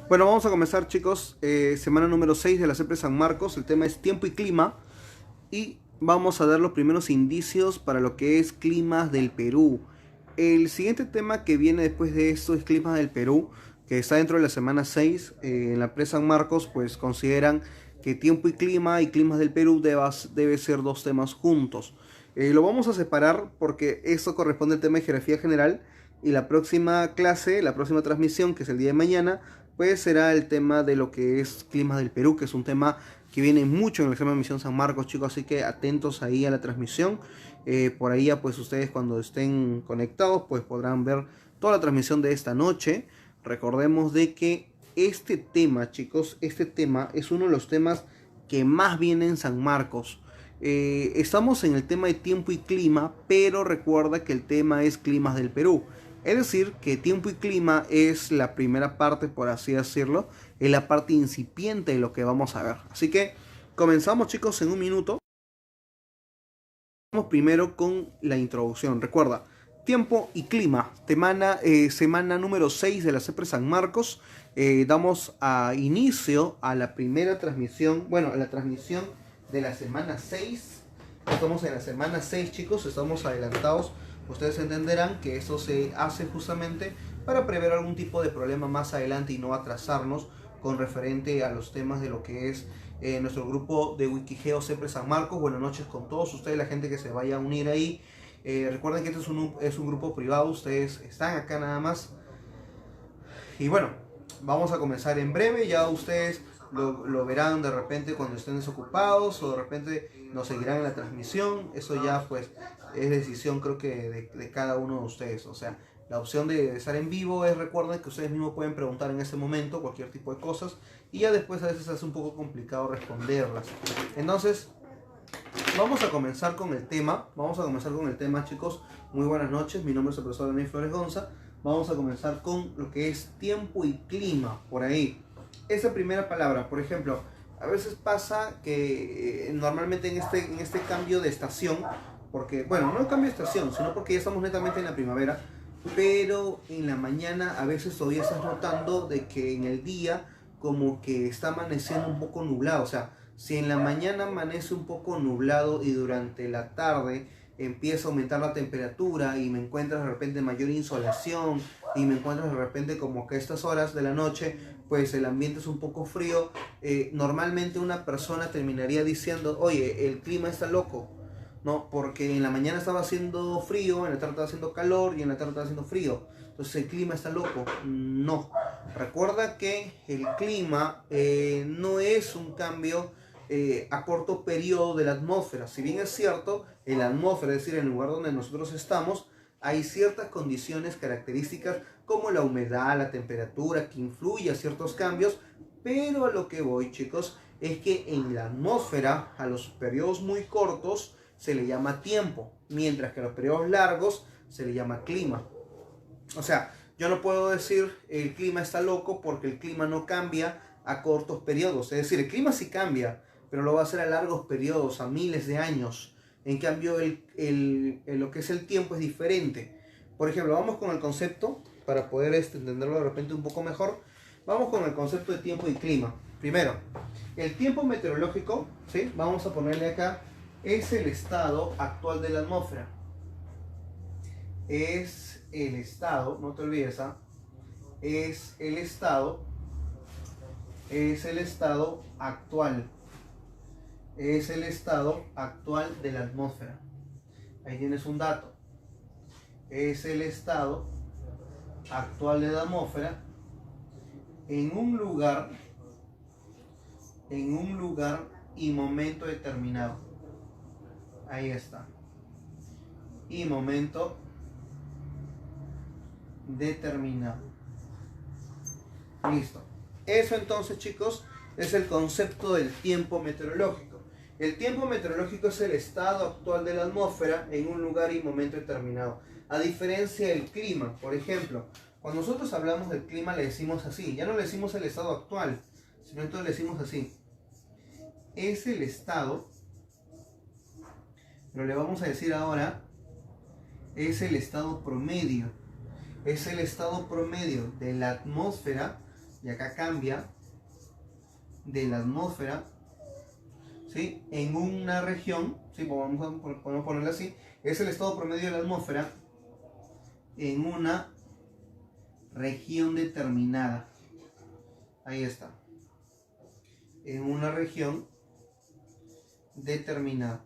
Bueno, vamos a comenzar, chicos. Semana número 6 de la CEPRE San Marcos. El tema es tiempo y clima. Y vamos a dar los primeros indicios para lo que es climas del Perú. El siguiente tema que viene después de esto es climas del Perú, que está dentro de la semana 6. En la PRE San Marcos, pues consideran que tiempo y climas del Perú debe ser dos temas juntos. Lo vamos a separar porque esto corresponde al tema de geografía general. Y la próxima clase, la próxima transmisión, que es el día de mañana, pues será el tema de lo que es climas del Perú, que es un tema que viene mucho en el examen de Misión San Marcos, chicos, así que atentos ahí a la transmisión. Por ahí ya pues ustedes cuando estén conectados pues podrán ver toda la transmisión de esta noche. Recordemos de que este tema, chicos, este tema es uno de los temas que más viene en San Marcos. Estamos en el tema de tiempo y clima, pero recuerda que el tema es climas del Perú. Es decir, que tiempo y clima es la primera parte, por así decirlo, es la parte incipiente de lo que vamos a ver. Así que comenzamos, chicos, en un minuto. Vamos primero con la introducción. Recuerda, tiempo y clima, semana número 6 de la CEPRE San Marcos. Damos a inicio a la primera transmisión, bueno, a la transmisión de la semana 6. Estamos en la semana 6, chicos, estamos adelantados. Ustedes entenderán que esto se hace justamente para prever algún tipo de problema más adelante y no atrasarnos con referente a los temas de lo que es nuestro grupo de Wikigeo siempre San Marcos. Buenas noches con todos ustedes, la gente que se vaya a unir ahí. Recuerden que este es un grupo privado, ustedes están acá nada más. Y bueno, vamos a comenzar en breve, ya ustedes lo verán de repente cuando estén desocupados o de repente nos seguirán en la transmisión. Eso ya pues es decisión creo que de cada uno de ustedes. O sea, la opción de estar en vivo es, recuerden que ustedes mismos pueden preguntar en ese momento cualquier tipo de cosas y ya después a veces hace un poco complicado responderlas. Entonces, vamos a comenzar con el tema. Vamos a comenzar con el tema, chicos. Muy buenas noches. Mi nombre es el profesor Daniel Flores Gonza. Vamos a comenzar con lo que es tiempo y clima. Por ahí. Esa primera palabra, por ejemplo, a veces pasa que normalmente en este cambio de estación, porque, bueno, no cambio de estación, sino porque ya estamos netamente en la primavera, pero en la mañana a veces todavía estás notando de que en el día como que está amaneciendo un poco nublado. O sea, si en la mañana amanece un poco nublado y durante la tarde empieza a aumentar la temperatura y me encuentras de repente mayor insolación y me encuentras de repente como que a estas horas de la noche pues el ambiente es un poco frío, normalmente una persona terminaría diciendo, oye, el clima está loco, ¿no? Porque en la mañana estaba haciendo frío, en la tarde estaba haciendo calor y en la tarde estaba haciendo frío. Entonces el clima está loco. No. Recuerda que el clima no es un cambio a corto periodo de la atmósfera. Si bien es cierto, en la atmósfera, es decir, en el lugar donde nosotros estamos, hay ciertas condiciones características como la humedad, la temperatura, que influye a ciertos cambios, pero a lo que voy, chicos, es que en la atmósfera, a los periodos muy cortos, se le llama tiempo, mientras que a los periodos largos se le llama clima. O sea, yo no puedo decir el clima está loco porque el clima no cambia a cortos periodos. Es decir, el clima sí cambia, pero lo va a hacer a largos periodos, a miles de años. En cambio, lo que es el tiempo es diferente. Por ejemplo, vamos con el concepto, para poder entenderlo de repente un poco mejor. Vamos con el concepto de tiempo y clima. Primero, el tiempo meteorológico, ¿sí? Vamos a ponerle acá, es el estado actual de la atmósfera. Es el estado, no te olvides, ¿ah? Es el estado actual. Es el estado actual de la atmósfera. Ahí tienes un dato. Es el estado actual de la atmósfera en un lugar y momento determinado. Ahí está. Y momento determinado. Listo. Eso entonces, chicos, es el concepto del tiempo meteorológico. El tiempo meteorológico es el estado actual de la atmósfera en un lugar y momento determinado. A diferencia del clima, por ejemplo, cuando nosotros hablamos del clima le decimos así, ya no le decimos el estado actual, sino entonces le decimos así. Es el estado, pero le vamos a decir ahora, es el estado promedio. Es el estado promedio de la atmósfera y acá cambia de la atmósfera, ¿sí? En una región, ¿sí? Podemos ponerlo así, es el estado promedio de la atmósfera en una región determinada. Ahí está. En una región determinada.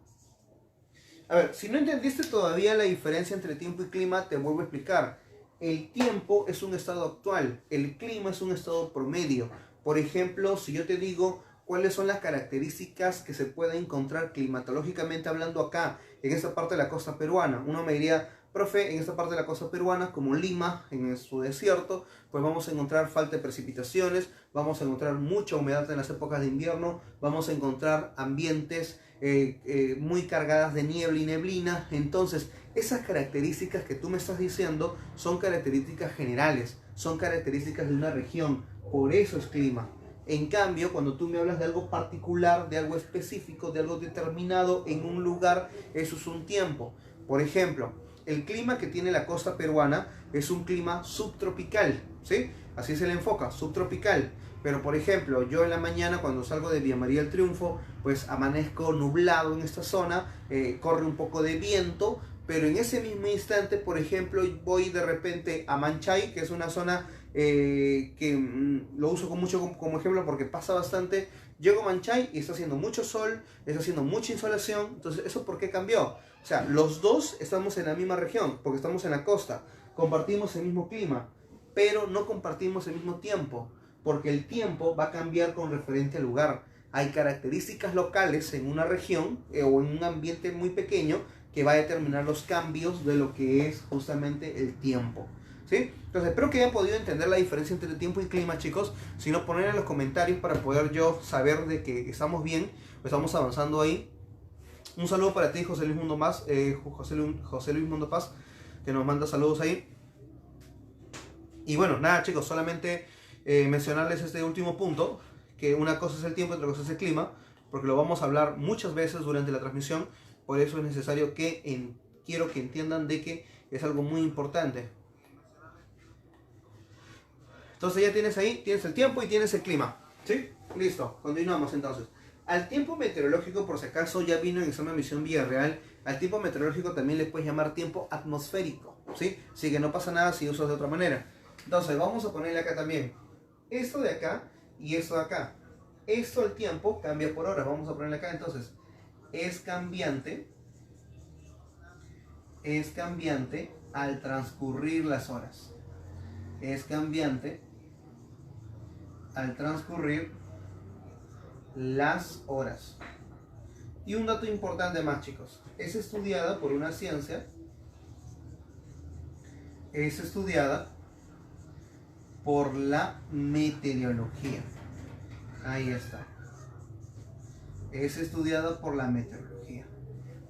A ver, si no entendiste todavía la diferencia entre tiempo y clima, te vuelvo a explicar. El tiempo es un estado actual, el clima es un estado promedio. Por ejemplo, si yo te digo cuáles son las características que se pueden encontrar climatológicamente hablando acá, en esta parte de la costa peruana, uno me diría, profe, en esta parte de la costa peruana, como Lima, en su desierto, pues vamos a encontrar falta de precipitaciones, vamos a encontrar mucha humedad en las épocas de invierno, vamos a encontrar ambientes muy cargadas de niebla y neblina. Entonces, esas características que tú me estás diciendo son características generales, son características de una región, por eso es clima. En cambio, cuando tú me hablas de algo particular, de algo específico, de algo determinado en un lugar, eso es un tiempo. Por ejemplo, el clima que tiene la costa peruana es un clima subtropical, ¿sí? Así se le enfoca, subtropical. Pero por ejemplo, yo en la mañana cuando salgo de Villa María del Triunfo, pues amanezco nublado en esta zona, corre un poco de viento, pero en ese mismo instante, por ejemplo, voy de repente a Manchay, que es una zona que lo uso como ejemplo porque pasa bastante. Llego a Manchay y está haciendo mucho sol, está haciendo mucha insolación. Entonces, ¿eso por qué cambió? O sea, los dos estamos en la misma región, porque estamos en la costa, compartimos el mismo clima, pero no compartimos el mismo tiempo, porque el tiempo va a cambiar con referente al lugar. Hay características locales en una región o en un ambiente muy pequeño que va a determinar los cambios de lo que es justamente el tiempo, ¿sí? Entonces espero que hayan podido entender la diferencia entre tiempo y clima, chicos. Si no, poner en los comentarios para poder yo saber de que estamos bien, estamos avanzando ahí. Un saludo para ti, José Luis Mundo Paz, José Luis Mundo Paz, que nos manda saludos ahí. Y bueno, nada, chicos, solamente mencionarles este último punto, que una cosa es el tiempo y otra cosa es el clima, porque lo vamos a hablar muchas veces durante la transmisión. Por eso es necesario que quiero que entiendan de que es algo muy importante. Entonces ya tienes ahí, tienes el tiempo y tienes el clima, ¿sí? Listo, continuamos entonces. Al tiempo meteorológico, por si acaso ya vino en examen Misión Villarreal, al tiempo meteorológico también le puedes llamar tiempo atmosférico, ¿sí? Así que no pasa nada si usas de otra manera. Entonces vamos a ponerle acá también esto de acá y esto de acá. Esto, el tiempo, cambia por hora. Vamos a ponerle acá entonces. Es cambiante al transcurrir las horas. Es cambiante al transcurrir las horas. Y un dato importante más, chicos. Es estudiada por una ciencia. Es estudiada por la meteorología. Ahí está. Es estudiada por la meteorología.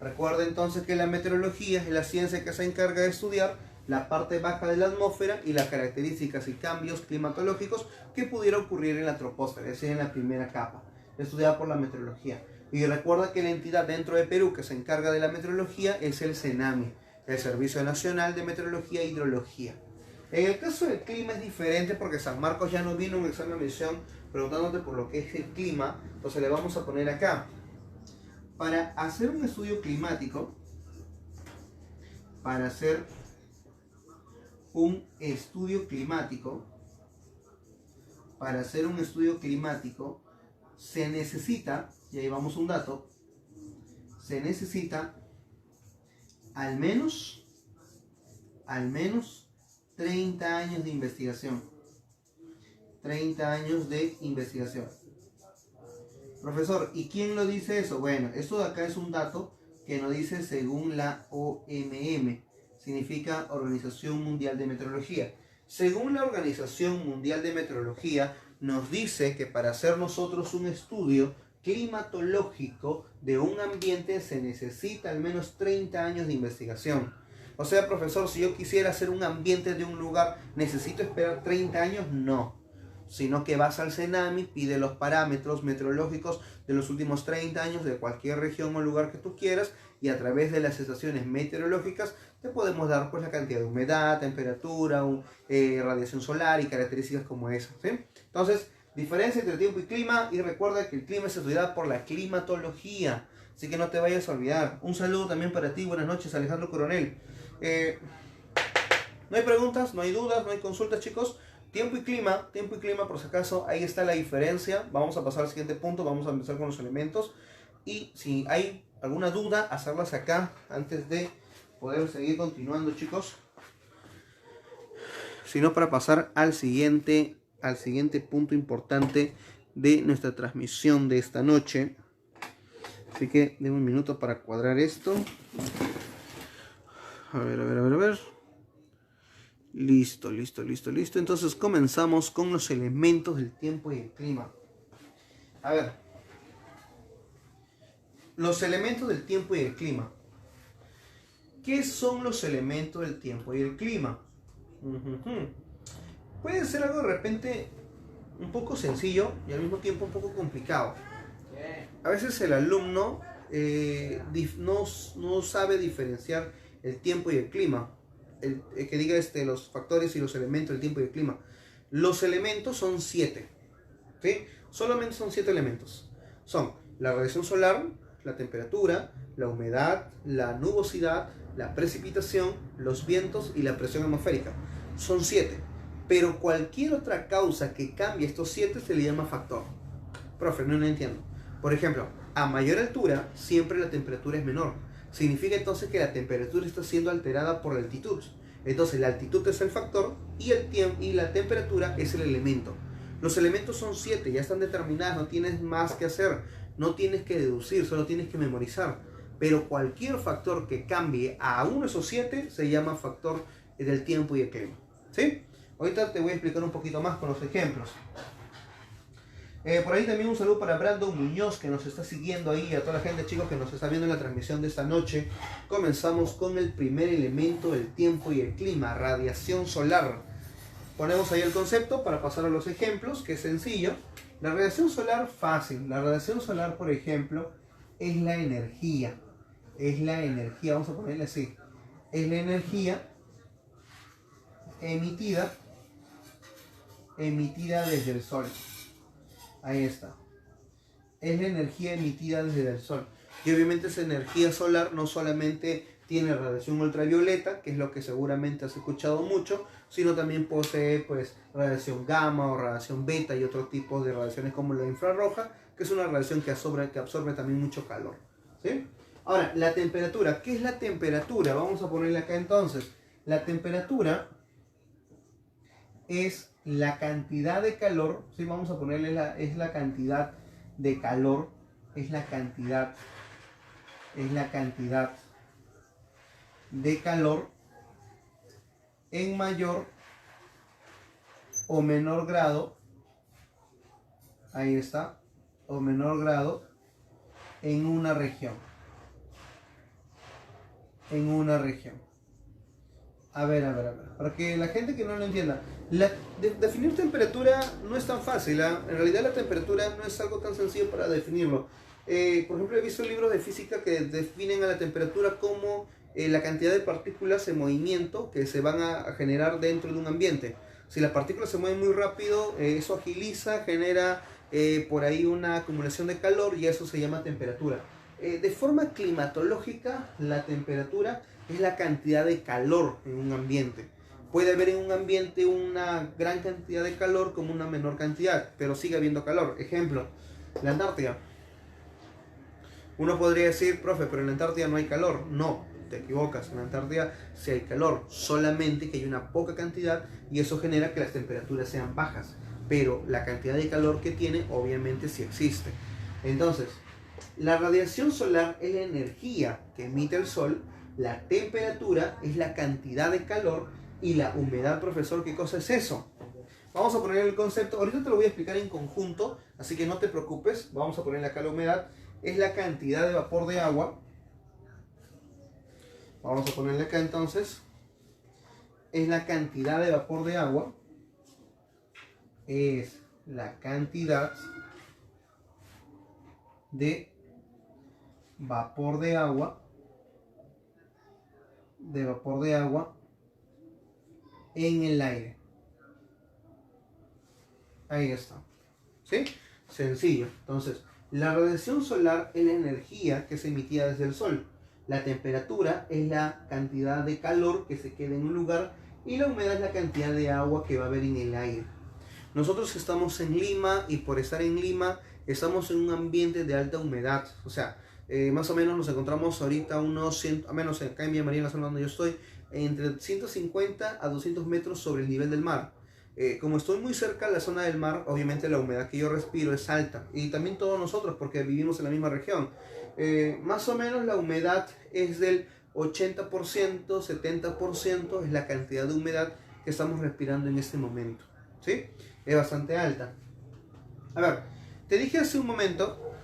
Recuerda entonces que la meteorología es la ciencia que se encarga de estudiar la parte baja de la atmósfera y las características y cambios climatológicos que pudiera ocurrir en la troposfera, es decir, en la primera capa, estudiada por la meteorología. Y recuerda que la entidad dentro de Perú que se encarga de la meteorología es el CENAMI, el Servicio Nacional de Meteorología e Hidrología. En el caso del clima es diferente porque San Marcos ya no vino en un examen de admisión preguntándote por lo que es el clima, entonces le vamos a poner acá. Para hacer un estudio climático, se necesita, y ahí vamos un dato, se necesita al menos 30 años de investigación. 30 años de investigación. Profesor, ¿y quién lo dice eso? Bueno, esto de acá es un dato que nos dice según la OMM, significa Organización Mundial de Meteorología. Según la Organización Mundial de Meteorología, nos dice que para hacer nosotros un estudio climatológico de un ambiente se necesita al menos 30 años de investigación. O sea, profesor, si yo quisiera hacer un ambiente de un lugar, ¿necesito esperar 30 años? No. Sino que vas al CENAMI, pide los parámetros meteorológicos de los últimos 30 años de cualquier región o lugar que tú quieras y a través de las estaciones meteorológicas te podemos dar pues la cantidad de humedad, temperatura, radiación solar y características como esas, ¿sí? Entonces, diferencia entre tiempo y clima, y recuerda que el clima es estudiado por la climatología, así que no te vayas a olvidar. Un saludo también para ti, buenas noches, Alejandro Coronel. No hay preguntas, no hay dudas, no hay consultas, chicos. Tiempo y clima, por si acaso, ahí está la diferencia. Vamos a pasar al siguiente punto, vamos a empezar con los elementos. Y si hay alguna duda, hacerlas acá antes de poder seguir continuando, chicos. Sino para pasar al siguiente punto importante de nuestra transmisión de esta noche. Así que denme un minuto para cuadrar esto. A ver. Listo. Entonces comenzamos con los elementos del tiempo y el clima. A ver. Los elementos del tiempo y el clima. ¿Qué son los elementos del tiempo y el clima? Puede ser algo de repente un poco sencillo y al mismo tiempo un poco complicado. A veces el alumno no sabe diferenciar el tiempo y el clima. Que diga los factores y los elementos del tiempo y el clima. Los elementos son 7. ¿Sí? Solamente son 7 elementos. Son la radiación solar, la temperatura, la humedad, la nubosidad, la precipitación, los vientos y la presión atmosférica. Son 7. Pero cualquier otra causa que cambie estos 7 se le llama factor. Profe, no entiendo. Por ejemplo, a mayor altura siempre la temperatura es menor. Significa entonces que la temperatura está siendo alterada por la altitud. Entonces la altitud es el factor y el tiempo y la temperatura es el elemento. Los elementos son 7, ya están determinados, no tienes más que hacer, no tienes que deducir, solo tienes que memorizar. Pero cualquier factor que cambie a uno de esos 7 se llama factor del tiempo y el clima. ¿Sí? Ahorita te voy a explicar un poquito más con los ejemplos. Por ahí también un saludo para Brandon Muñoz, que nos está siguiendo ahí, a toda la gente, chicos, que nos está viendo en la transmisión de esta noche. Comenzamos con el primer elemento del tiempo y el clima, radiación solar. Ponemos ahí el concepto para pasar a los ejemplos, que es sencillo. La radiación solar, fácil. La radiación solar, por ejemplo, es la energía. Es la energía, vamos a ponerle así. Es la energía emitida desde el sol. Ahí está. Es la energía emitida desde el sol. Y obviamente esa energía solar no solamente tiene radiación ultravioleta, que es lo que seguramente has escuchado mucho, sino también posee pues radiación gamma o radiación beta y otro tipo de radiaciones como la infrarroja, que es una radiación que absorbe también mucho calor. ¿Sí? Ahora, la temperatura. ¿Qué es la temperatura? Vamos a ponerle acá entonces. La temperatura es la cantidad de calor, ¿sí? Vamos a ponerle es la cantidad de calor, es la cantidad de calor en mayor o menor grado, ahí está, o menor grado en una región. A ver, para que la gente que no lo entienda, definir temperatura no es tan fácil, ¿eh? En realidad la temperatura no es algo tan sencillo para definirlo. Por ejemplo, he visto libros de física que definen a la temperatura como la cantidad de partículas en movimiento que se van a generar dentro de un ambiente. Si las partículas se mueven muy rápido, eso agiliza, genera por ahí una acumulación de calor y eso se llama temperatura. De forma climatológica, la temperatura es la cantidad de calor en un ambiente. Puede haber en un ambiente una gran cantidad de calor como una menor cantidad, pero sigue habiendo calor. Ejemplo, la Antártida. Uno podría decir, profe, pero en la Antártida no hay calor. No, te equivocas. En la Antártida sí hay calor, solamente que hay una poca cantidad y eso genera que las temperaturas sean bajas. Pero la cantidad de calor que tiene, obviamente sí existe. Entonces, la radiación solar es la energía que emite el sol, la temperatura es la cantidad de calor y la humedad, profesor, ¿qué cosa es eso? Vamos a poner el concepto, ahorita te lo voy a explicar en conjunto, así que no te preocupes, vamos a ponerle acá la humedad, es la cantidad de vapor de agua. Vamos a ponerle acá entonces, es la cantidad de vapor de agua, es la cantidad de vapor de agua de vapor de agua en el aire. Ahí está. ¿Sí? Sencillo. Entonces, la radiación solar es la energía que es emitida desde el sol. La temperatura es la cantidad de calor que se queda en un lugar y la humedad es la cantidad de agua que va a haber en el aire. Nosotros estamos en Lima y por estar en Lima estamos en un ambiente de alta humedad. O sea, más o menos nos encontramos ahorita unos 100, a menos acá en Villa María, en la zona donde yo estoy, entre 150 a 200 metros sobre el nivel del mar. Como estoy muy cerca de la zona del mar, obviamente la humedad que yo respiro es alta. Y también todos nosotros, porque vivimos en la misma región. Más o menos la humedad es del 80%, 70% es la cantidad de humedad que estamos respirando en este momento. ¿Sí? Es bastante alta. A ver, te dije hace un momento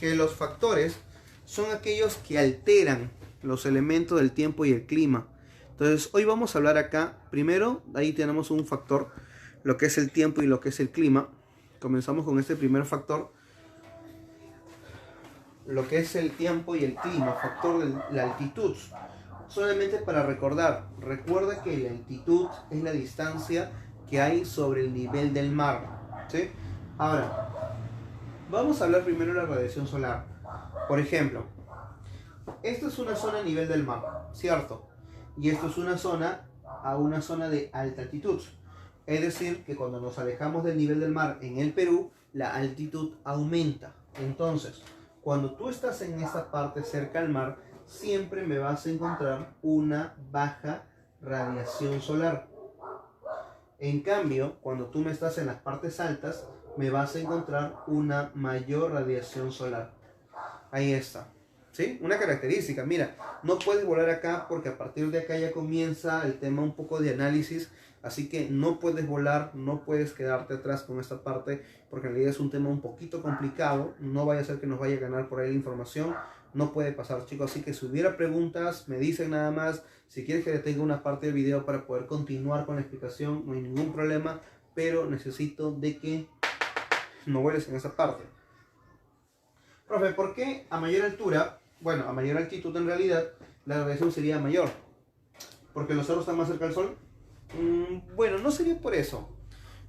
que los factores son aquellos que alteran los elementos del tiempo y el clima. Entonces, hoy vamos a hablar acá, primero, ahí tenemos un factor, lo que es el tiempo y lo que es el clima. Comenzamos con este primer factor, lo que es el tiempo y el clima, factor de la altitud. Solamente para recordar, recuerda que la altitud es la distancia que hay sobre el nivel del mar, ¿sí? Ahora, vamos a hablar primero de la radiación solar. Por ejemplo, esta es una zona a nivel del mar, ¿cierto? Y esto es una zona de alta altitud. Es decir, que cuando nos alejamos del nivel del mar en el Perú, la altitud aumenta. Entonces, cuando tú estás en esta parte cerca al mar, siempre me vas a encontrar una baja radiación solar. En cambio, cuando tú me estás en las partes altas, me vas a encontrar una mayor radiación solar. Ahí está. ¿Sí? Una característica. Mira, no puedes volar acá porque a partir de acá ya comienza el tema un poco de análisis. Así que no puedes volar, no puedes quedarte atrás con esta parte porque en realidad es un tema un poquito complicado. No vaya a ser que nos vaya a ganar por ahí la información. No puede pasar, chicos. Así que si hubiera preguntas, me dicen nada más. Si quieres que detenga una parte del video para poder continuar con la explicación, no hay ningún problema. Pero necesito de que no vueles en esa parte. Profe, ¿por qué a mayor altura, bueno, a mayor altitud en realidad, la radiación sería mayor? ¿Porque los cerros están más cerca del sol? Bueno, no sería por eso.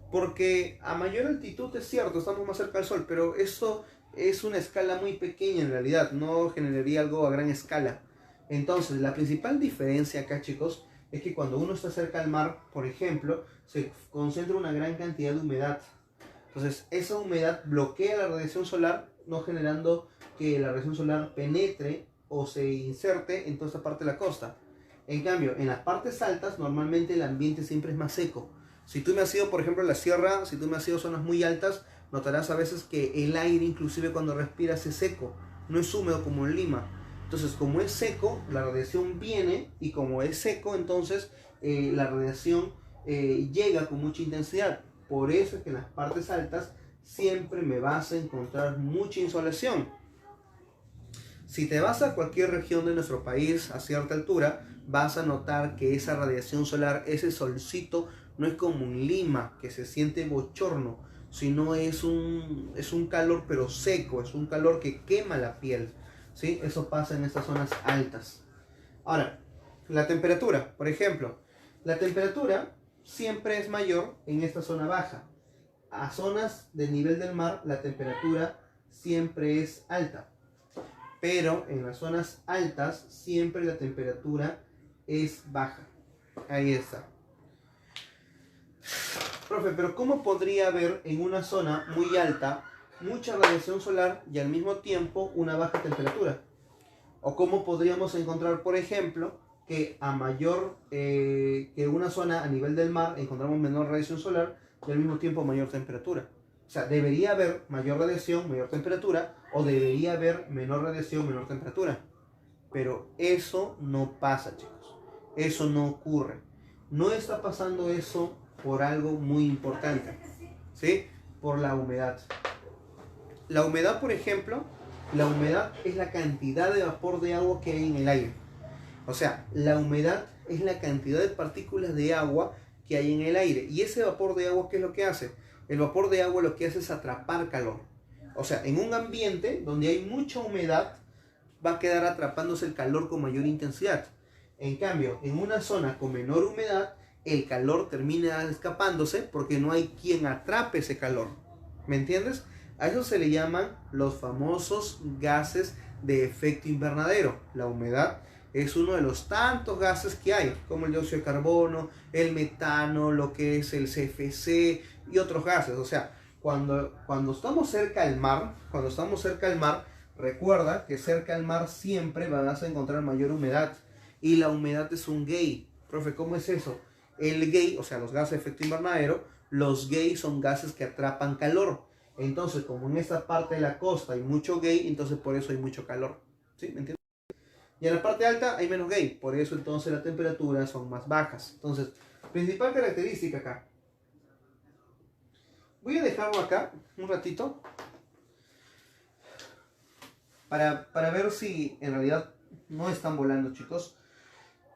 Porque a mayor altitud es cierto, estamos más cerca del sol, pero eso es una escala muy pequeña en realidad, no generaría algo a gran escala. Entonces, la principal diferencia acá, chicos, es que cuando uno está cerca al mar, por ejemplo, se concentra una gran cantidad de humedad. Entonces, esa humedad bloquea la radiación solar, no generando que la radiación solar penetre o se inserte en toda esta parte de la costa. En cambio, en las partes altas, normalmente el ambiente siempre es más seco. Si tú me has ido, por ejemplo, a la sierra, si tú me has ido a zonas muy altas, notarás a veces que el aire, inclusive cuando respiras, es seco. No es húmedo como en Lima. Entonces, como es seco, la radiación viene y como es seco, entonces la radiación llega con mucha intensidad. Por eso es que en las partes altas siempre me vas a encontrar mucha insolación. Si te vas a cualquier región de nuestro país a cierta altura, vas a notar que esa radiación solar, ese solcito, no es como en Lima, que se siente bochorno, sino es un calor pero seco, es un calor que quema la piel. ¿Sí? Eso pasa en estas zonas altas. Ahora, la temperatura, por ejemplo, la temperatura siempre es mayor en esta zona baja. A zonas del nivel del mar, la temperatura siempre es alta. Pero en las zonas altas, siempre la temperatura es baja. Ahí está. Profe, pero ¿cómo podría haber en una zona muy alta mucha radiación solar y al mismo tiempo una baja temperatura? ¿O cómo podríamos encontrar, por ejemplo, que a mayor que una zona a nivel del mar encontramos menor radiación solar y al mismo tiempo mayor temperatura? O sea, debería haber mayor radiación, mayor temperatura, o debería haber menor radiación, menor temperatura. Pero eso no pasa, chicos. Eso no ocurre. No está pasando eso por algo muy importante, ¿sí? Por la humedad. La humedad, por ejemplo, la humedad es la cantidad de vapor de agua que hay en el aire. O sea, la humedad es la cantidad de partículas de agua que hay en el aire. Y ese vapor de agua, ¿qué es lo que hace? El vapor de agua lo que hace es atrapar calor. O sea, en un ambiente donde hay mucha humedad, va a quedar atrapándose el calor con mayor intensidad. En cambio, en una zona con menor humedad, el calor termina escapándose porque no hay quien atrape ese calor. ¿Me entiendes? A eso se le llaman los famosos gases de efecto invernadero. La humedad es uno de los tantos gases que hay, como el dióxido de carbono, el metano, lo que es el CFC y otros gases. O sea, cuando estamos cerca del mar, recuerda que cerca del mar siempre vas a encontrar mayor humedad. Y la humedad es un gay. Profe, ¿cómo es eso? El gay, o sea, los gases de efecto invernadero, los gays son gases que atrapan calor. Entonces, como en esta parte de la costa hay mucho gay, entonces por eso hay mucho calor. ¿Sí? ¿Me entiendes? Y en la parte alta hay menos gay, por eso entonces las temperaturas son más bajas. Entonces, principal característica acá. Voy a dejarlo acá un ratito para ver si en realidad no están volando, chicos.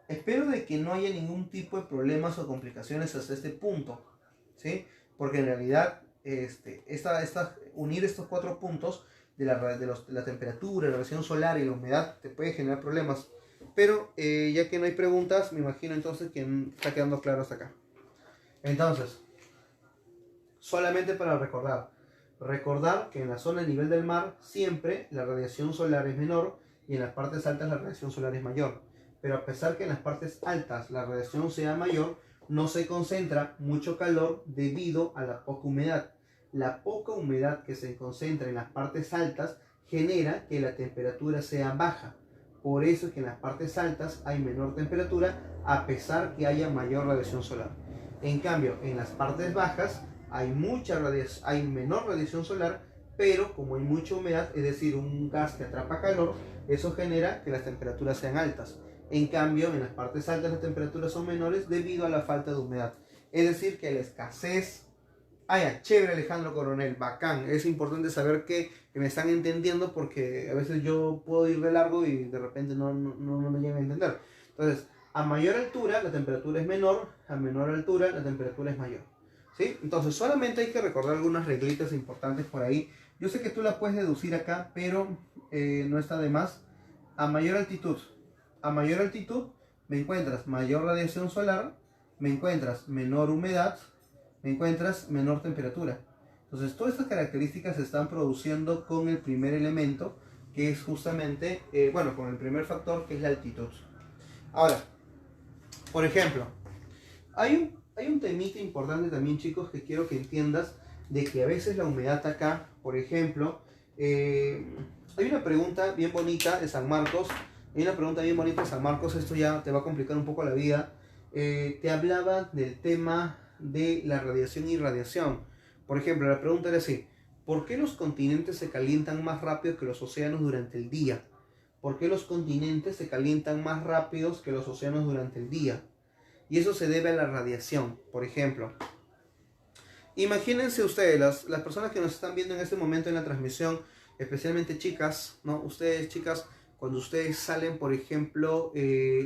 Espero de que no haya ningún tipo de problemas o complicaciones hasta este punto, ¿sí? Porque en realidad unir estos 4 puntos de la temperatura, la radiación solar y la humedad te puede generar problemas. Pero ya que no hay preguntas, me imagino entonces que está quedando claro hasta acá. Entonces, solamente para recordar que en la zona a nivel del mar siempre la radiación solar es menor y en las partes altas la radiación solar es mayor. Pero a pesar que en las partes altas la radiación sea mayor, no se concentra mucho calor debido a la poca humedad. La poca humedad que se concentra en las partes altas genera que la temperatura sea baja. Por eso es que en las partes altas hay menor temperatura a pesar que haya mayor radiación solar. En cambio, en las partes bajas hay menor radiación solar, pero como hay mucha humedad, es decir, un gas que atrapa calor, eso genera que las temperaturas sean altas. En cambio, en las partes altas las temperaturas son menores debido a la falta de humedad. Es decir, que la escasez... Chévere Alejandro Coronel, bacán. Es importante saber que me están entendiendo porque a veces yo puedo ir de largo y de repente no me llegan a entender. Entonces, a mayor altura la temperatura es menor, a menor altura la temperatura es mayor. ¿Sí? Entonces, solamente hay que recordar algunas reglitas importantes por ahí. Yo sé que tú las puedes deducir acá, pero no está de más. A mayor altitud me encuentras mayor radiación solar, me encuentras menor humedad, me encuentras menor temperatura. Entonces todas estas características se están produciendo con el primer elemento, que es justamente, con el primer factor, que es la altitud. Ahora, por ejemplo, hay un temita importante también, chicos, que quiero que entiendas, de que a veces la humedad acá, por ejemplo, hay una pregunta bien bonita de San Marcos. Esto ya te va a complicar un poco la vida. Te hablaba del tema de la radiación y irradiación. Por ejemplo, la pregunta era así: ¿por qué los continentes se calientan más rápido que los océanos durante el día? ¿Por qué los continentes se calientan más rápidos que los océanos durante el día? Y eso se debe a la radiación. Por ejemplo, imagínense ustedes, las personas que nos están viendo en este momento en la transmisión, especialmente chicas, ¿no? Ustedes, chicas, cuando ustedes salen, por ejemplo,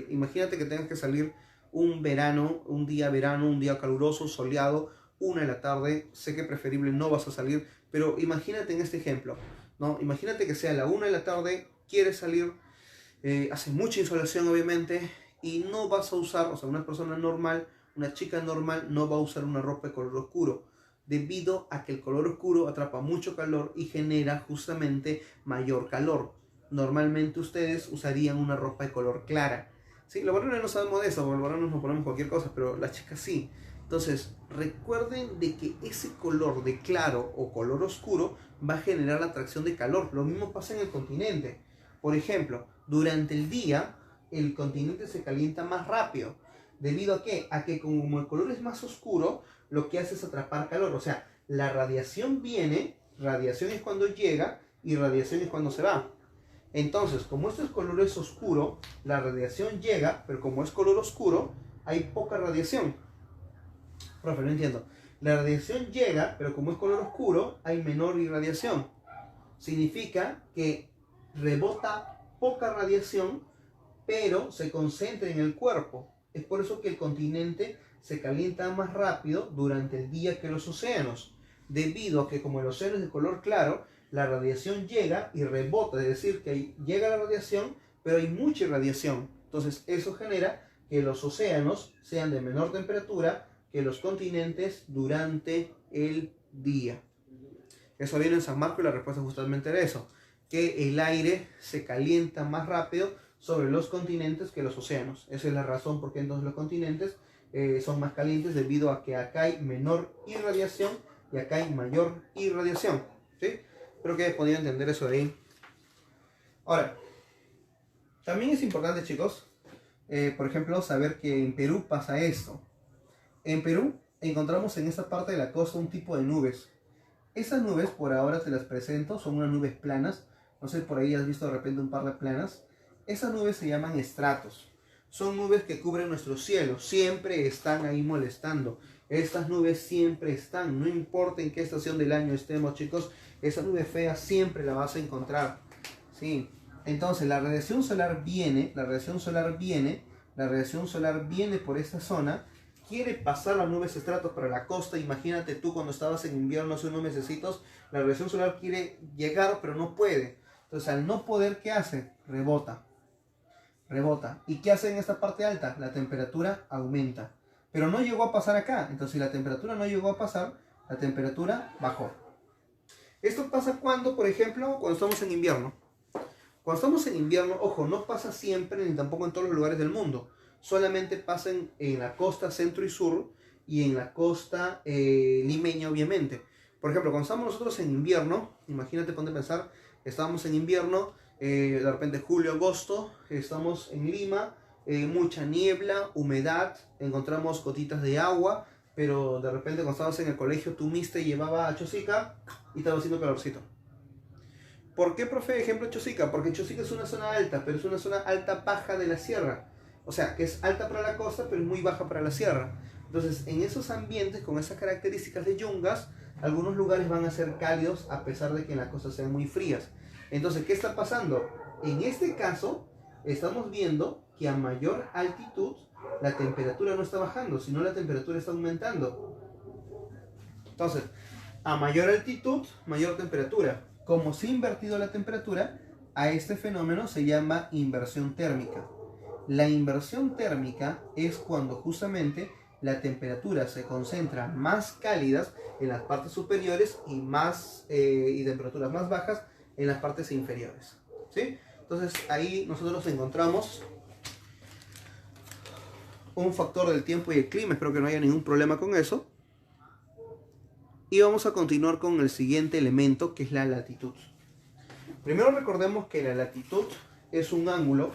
imagínate que tengas que salir un día caluroso, soleado, 1 de la tarde. Sé que preferible no vas a salir, pero imagínate en este ejemplo, ¿no? Imagínate que sea la 1 de la tarde, quieres salir, hace mucha insolación obviamente, y no vas a usar, o sea, una persona normal, una chica normal, no va a usar una ropa de color oscuro, debido a que el color oscuro atrapa mucho calor y genera justamente mayor calor. Normalmente ustedes usarían una ropa de color clara. Sí, los varones no sabemos de eso, los varones nos ponemos cualquier cosa, pero las chicas sí. Entonces, recuerden de que ese color de claro o color oscuro va a generar la atracción de calor. Lo mismo pasa en el continente. Por ejemplo, durante el día, el continente se calienta más rápido. ¿Debido a qué? A que como el color es más oscuro, lo que hace es atrapar calor. O sea, la radiación viene, radiación es cuando llega y radiación es cuando se va. Entonces, como este color es oscuro, la radiación llega, pero como es color oscuro, hay poca radiación. Profe, no entiendo. La radiación llega, pero como es color oscuro, hay menor irradiación. Significa que rebota poca radiación, pero se concentra en el cuerpo. Es por eso que el continente se calienta más rápido durante el día que los océanos, debido a que como el océano es de color claro, la radiación llega y rebota, es decir, que llega la radiación, pero hay mucha irradiación. Entonces eso genera que los océanos sean de menor temperatura que los continentes durante el día. Eso viene en San Marcos y la respuesta justamente era eso, que el aire se calienta más rápido sobre los continentes que los océanos. Esa es la razón por qué entonces los continentes son más calientes, debido a que acá hay menor irradiación y acá hay mayor irradiación. ¿Sí? Espero que hayan podido entender eso de ahí. Ahora, también es importante, chicos, por ejemplo, saber que en Perú pasa esto. En Perú encontramos en esta parte de la costa un tipo de nubes. Esas nubes, por ahora te las presento, son unas nubes planas. No sé, por ahí has visto de repente un par de planas. Esas nubes se llaman estratos. Son nubes que cubren nuestro cielo, siempre están ahí molestando. Estas nubes siempre están, no importa en qué estación del año estemos, chicos, esa nube fea siempre la vas a encontrar. ¿Sí? Entonces la radiación solar viene por esta zona, quiere pasar las nubes estratos para la costa. Imagínate tú cuando estabas en invierno hace unos mesecitos, la radiación solar quiere llegar pero no puede. Entonces al no poder, ¿qué hace? Rebota. ¿Y qué hace en esta parte alta? La temperatura aumenta. Pero no llegó a pasar acá. Entonces si la temperatura no llegó a pasar, la temperatura bajó. Esto pasa cuando, por ejemplo, cuando estamos en invierno. Cuando estamos en invierno, ojo, no pasa siempre ni tampoco en todos los lugares del mundo. Solamente pasa en la costa centro y sur y en la costa limeña, obviamente. Por ejemplo, cuando estamos nosotros en invierno, imagínate, ponte a pensar, estábamos en invierno, de repente julio, agosto, estamos en Lima, mucha niebla, humedad, encontramos gotitas de agua, pero de repente cuando estabas en el colegio tu mister llevaba a Chosica y estaba haciendo calorcito. ¿Por qué, profe, ejemplo Chosica? Porque Chosica es una zona alta, pero es una zona alta baja de la sierra. O sea, que es alta para la costa, pero es muy baja para la sierra. Entonces, en esos ambientes, con esas características de yungas, algunos lugares van a ser cálidos a pesar de que en la costa sean muy frías. Entonces, ¿qué está pasando? En este caso, estamos viendo que a mayor altitud, la temperatura no está bajando, sino la temperatura está aumentando. Entonces, a mayor altitud, mayor temperatura. Como se ha invertido la temperatura, a este fenómeno se llama inversión térmica. La inversión térmica es cuando justamente la temperatura se concentra más cálidas en las partes superiores y temperaturas más bajas en las partes inferiores. ¿Sí? Entonces ahí nosotros encontramos un factor del tiempo y el clima. Espero que no haya ningún problema con eso. Y vamos a continuar con el siguiente elemento, que es la latitud. Primero recordemos que la latitud es un ángulo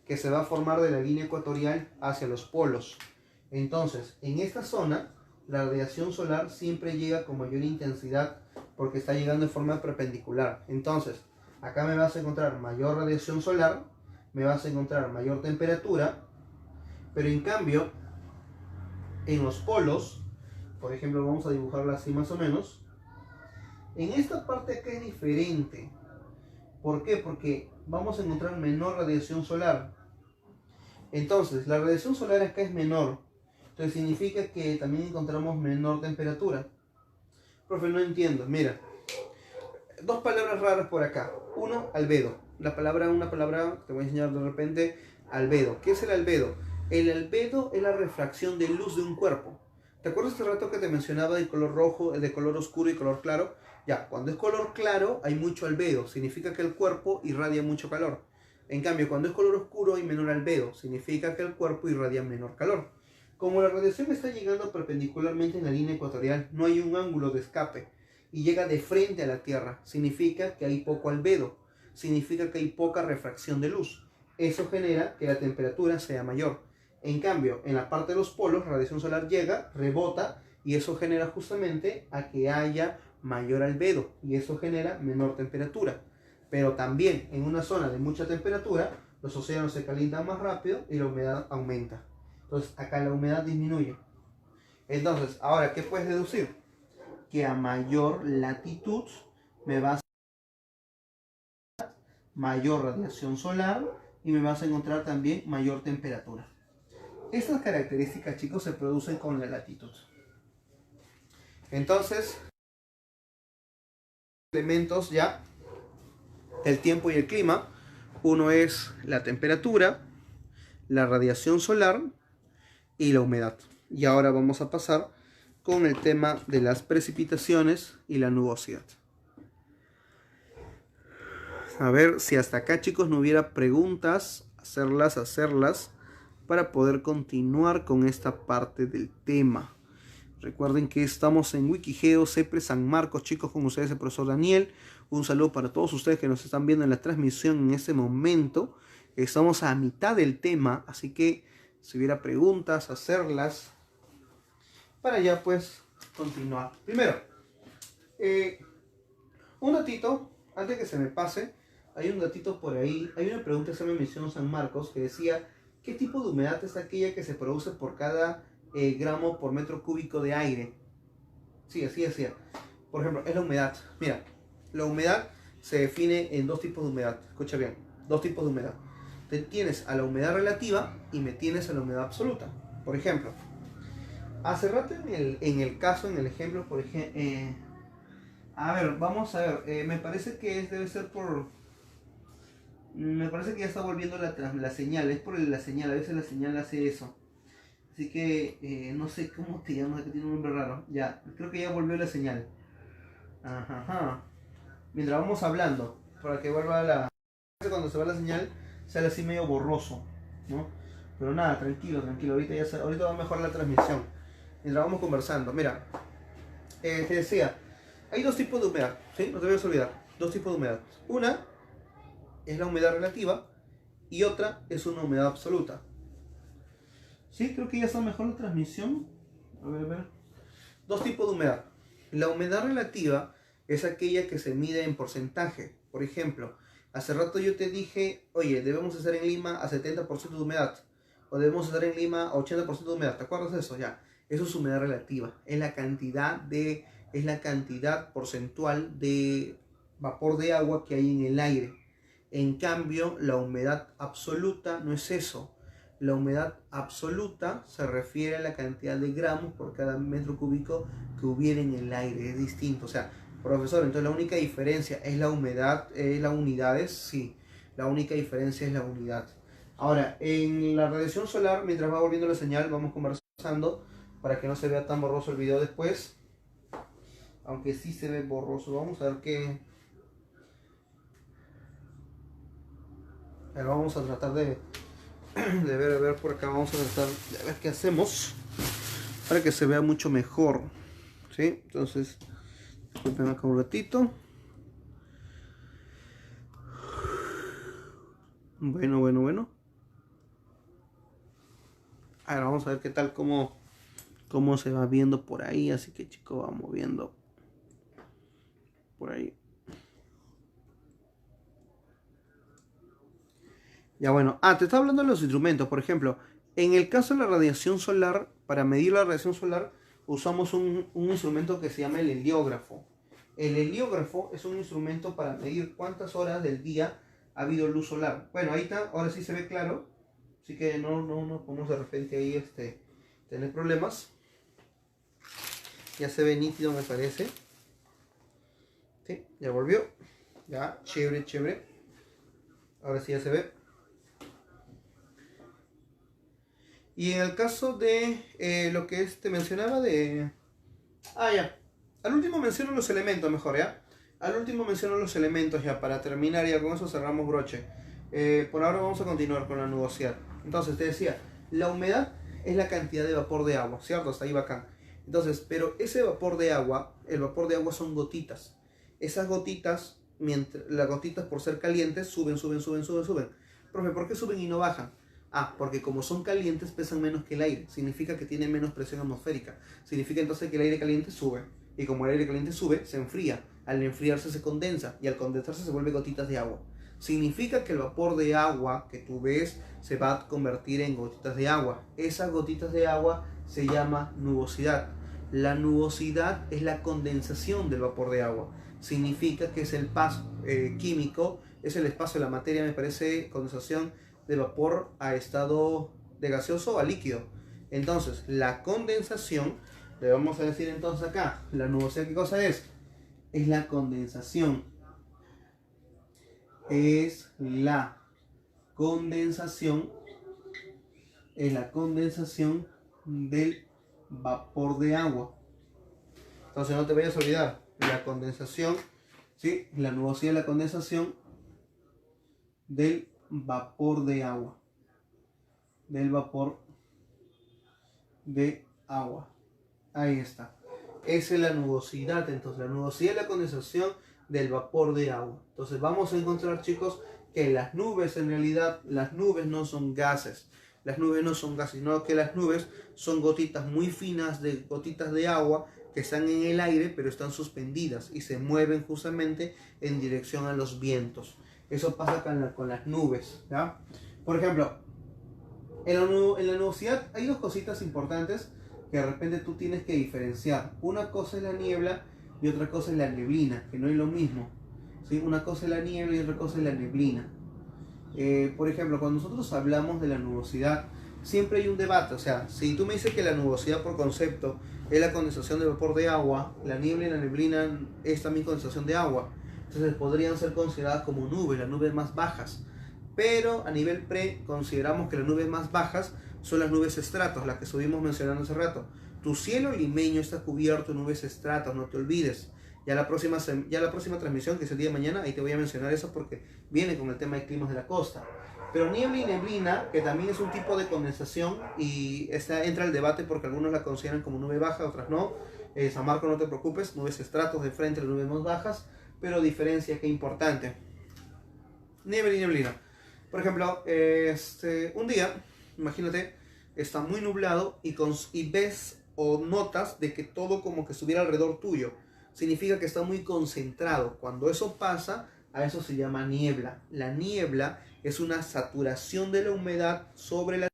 que se va a formar de la línea ecuatorial hacia los polos. Entonces, en esta zona, la radiación solar siempre llega con mayor intensidad porque está llegando de forma perpendicular. Entonces, acá me vas a encontrar mayor radiación solar, me vas a encontrar mayor temperatura, pero en cambio, en los polos, por ejemplo, vamos a dibujarla así más o menos, en esta parte acá es diferente. ¿Por qué? Porque vamos a encontrar menor radiación solar. Entonces, la radiación solar acá es menor. Entonces significa que también encontramos menor temperatura. Profe, no entiendo. Mira, dos palabras raras por acá. Uno, albedo. Una palabra, te voy a enseñar de repente, albedo. ¿Qué es el albedo? El albedo es la refracción de luz de un cuerpo. ¿Te acuerdas hace rato que te mencionaba de color rojo, de color oscuro y color claro? Ya, cuando es color claro hay mucho albedo, significa que el cuerpo irradia mucho calor. En cambio, cuando es color oscuro hay menor albedo, significa que el cuerpo irradia menor calor. Como la radiación está llegando perpendicularmente en la línea ecuatorial, no hay un ángulo de escape y llega de frente a la Tierra, significa que hay poco albedo, significa que hay poca refracción de luz. Eso genera que la temperatura sea mayor. En cambio, en la parte de los polos, la radiación solar llega, rebota, y eso genera justamente a que haya mayor albedo, y eso genera menor temperatura. Pero también en una zona de mucha temperatura, los océanos se calientan más rápido y la humedad aumenta. Entonces, acá la humedad disminuye. Entonces, ahora, ¿qué puedes deducir? Que a mayor latitud me vas a mayor radiación solar y me vas a encontrar también mayor temperatura. Estas características, chicos, se producen con la latitud. Entonces, elementos ya del tiempo y el clima. Uno es la temperatura, la radiación solar y la humedad. Y ahora vamos a pasar con el tema de las precipitaciones y la nubosidad. A ver si hasta acá, chicos, no hubiera preguntas, hacerlas para poder continuar con esta parte del tema. Recuerden que estamos en Wikigeo, CEPRE San Marcos, chicos, con ustedes el profesor Daniel. Un saludo para todos ustedes que nos están viendo en la transmisión en este momento. Estamos a mitad del tema, así que si hubiera preguntas, hacerlas para ya pues continuar. Primero, un datito, antes que se me pase, hay un datito por ahí, hay una pregunta que se me mencionó San Marcos que decía, ¿qué tipo de humedad es aquella que se produce por cada gramo por metro cúbico de aire? Sí, así decía. Por ejemplo, es la humedad. Mira, la humedad se define en dos tipos de humedad. Escucha bien, dos tipos de humedad. Te tienes a la humedad relativa y me tienes a la humedad absoluta. Por ejemplo, hace rato en el caso, en el ejemplo, por ejemplo, a ver, vamos a ver, me parece que debe ser por... Me parece que ya está volviendo la señal, es por la señal, a veces la señal hace eso. Así que no sé cómo te llamas, que tiene un nombre raro. Ya, creo que ya volvió la señal. Ajá. Mientras vamos hablando, para que vuelva la... Cuando se va la señal, sale así medio borroso, ¿no? Pero nada, tranquilo, ahorita va a mejorar la transmisión. Mientras vamos conversando, mira, te decía, hay dos tipos de humedad, ¿sí? No te voy a olvidar, dos tipos de humedad. Una es la humedad relativa y otra es una humedad absoluta. Sí, creo que ya está mejor la transmisión. A ver. Dos tipos de humedad. La humedad relativa es aquella que se mide en porcentaje. Por ejemplo, hace rato yo te dije, oye, debemos estar en Lima a 70% de humedad. O debemos estar en Lima a 80% de humedad. ¿Te acuerdas de eso? Ya. Eso es humedad relativa. Es la cantidad porcentual de vapor de agua que hay en el aire. En cambio, la humedad absoluta no es eso. La humedad absoluta se refiere a la cantidad de gramos por cada metro cúbico que hubiera en el aire. Es distinto. O sea, profesor, entonces la única diferencia es la humedad, las unidades. Sí, la única diferencia es la unidad. Ahora, en la radiación solar, mientras va volviendo la señal, vamos conversando para que no se vea tan borroso el video después. Aunque sí se ve borroso. Vamos a ver qué... Pero vamos a tratar de ver por acá, vamos a tratar de ver qué hacemos para que se vea mucho mejor, ¿sí? Entonces, disculpen acá un ratito. Bueno. Ahora vamos a ver qué tal, cómo se va viendo por ahí, así que chicos, vamos viendo por ahí. Ya bueno, te estaba hablando de los instrumentos, por ejemplo, en el caso de la radiación solar, para medir la radiación solar, usamos un instrumento que se llama el heliógrafo. El heliógrafo es un instrumento para medir cuántas horas del día ha habido luz solar. Bueno, ahí está, ahora sí se ve claro, así que no podemos de repente ahí tener problemas. Ya se ve nítido, me parece. Sí, ya volvió. Ya, chévere. Ahora sí ya se ve. Y en el caso de lo que te mencionaba de... ya. Al último menciono los elementos mejor, ¿ya? Al último menciono los elementos ya, para terminar, ya con eso cerramos broche. Por ahora vamos a continuar con la nubosidad. Entonces, te decía, la humedad es la cantidad de vapor de agua, ¿cierto? Hasta ahí bacán. Entonces, pero ese vapor de agua, el vapor de agua son gotitas. Esas gotitas, las gotitas por ser calientes, suben. Profe, ¿por qué suben y no bajan? Porque como son calientes pesan menos que el aire. Significa que tienen menos presión atmosférica. Significa entonces que el aire caliente sube. Y como el aire caliente sube, se enfría. Al enfriarse se condensa. Y al condensarse se vuelve gotitas de agua. Significa que el vapor de agua que tú ves se va a convertir en gotitas de agua. Esas gotitas de agua se llama nubosidad. La nubosidad es la condensación del vapor de agua. Significa que es el paso químico, es el espacio de la materia, me parece, condensación de vapor a estado de gaseoso a líquido. Entonces, la condensación, le vamos a decir entonces acá, la nubosidad, ¿qué cosa es? Es la condensación. Es la condensación es la condensación del vapor de agua. Entonces no te vayas a olvidar, la condensación, ¿sí? La nubosidad es la condensación del vapor de agua. Del vapor de agua. Ahí está. Esa es la nubosidad. Entonces la nubosidad es la condensación del vapor de agua. Entonces vamos a encontrar, chicos, que las nubes, en realidad, las nubes no son gases. Las nubes no son gases, sino que las nubes son gotitas muy finas, de gotitas de agua que están en el aire, pero están suspendidas y se mueven justamente en dirección a los vientos. Eso pasa con las nubes, ¿ya? Por ejemplo, en la nubosidad hay dos cositas importantes que de repente tú tienes que diferenciar. Una cosa es la niebla y otra cosa es la neblina, que no es lo mismo, ¿sí? Una cosa es la niebla y otra cosa es la neblina. Por ejemplo, cuando nosotros hablamos de la nubosidad, siempre hay un debate. O sea, si tú me dices que la nubosidad por concepto es la condensación de vapor de agua, la niebla y la neblina es también condensación de agua. Entonces podrían ser consideradas como nubes, las nubes más bajas. Pero a nivel pre consideramos que las nubes más bajas son las nubes estratos, las que estuvimos mencionando hace rato. Tu cielo limeño está cubierto de nubes estratos, no te olvides. Ya la próxima transmisión, que es el día de mañana, ahí te voy a mencionar eso porque viene con el tema de climas de la costa. Pero niebla y neblina, que también es un tipo de condensación, y entra el debate porque algunos la consideran como nube baja, otras no. San Marcos, no te preocupes, nubes estratos de frente a las nubes más bajas, pero diferencia que importante. Niebla y neblina. Por ejemplo, un día, imagínate, está muy nublado y ves o notas de que todo como que estuviera alrededor tuyo. Significa que está muy concentrado. Cuando eso pasa, a eso se llama niebla. La niebla es una saturación de la humedad sobre un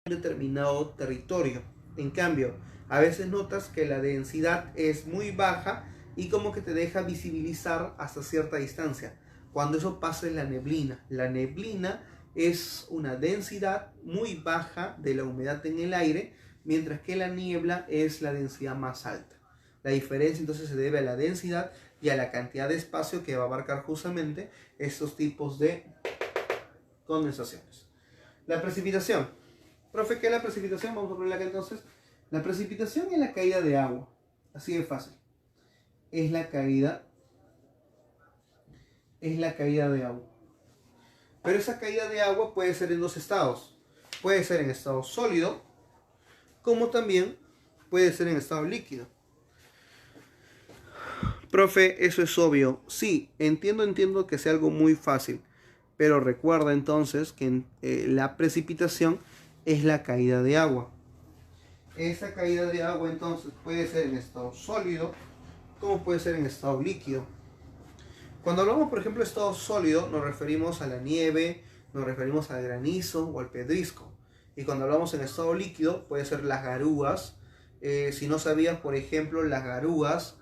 determinado territorio. En cambio, a veces notas que la densidad es muy baja y como que te deja visibilizar hasta cierta distancia. Cuando eso pasa es la neblina. La neblina es una densidad muy baja de la humedad en el aire, mientras que la niebla es la densidad más alta. La diferencia entonces se debe a la densidad y a la cantidad de espacio que va a abarcar justamente estos tipos de condensaciones. La precipitación. Profe, ¿qué es la precipitación? Vamos a ponerla acá entonces. La precipitación es la caída de agua. Así de fácil. Es la caída de agua. Pero esa caída de agua puede ser en dos estados. Puede ser en estado sólido, como también puede ser en estado líquido. Profe, eso es obvio. Sí, entiendo que sea algo muy fácil. Pero recuerda entonces que la precipitación es la caída de agua. Esa caída de agua entonces puede ser en estado sólido, como puede ser en estado líquido. Cuando hablamos, por ejemplo, de estado sólido, nos referimos a la nieve, nos referimos al granizo o al pedrisco. Y cuando hablamos en estado líquido, puede ser las garúas. Si no sabías, por ejemplo, las garúas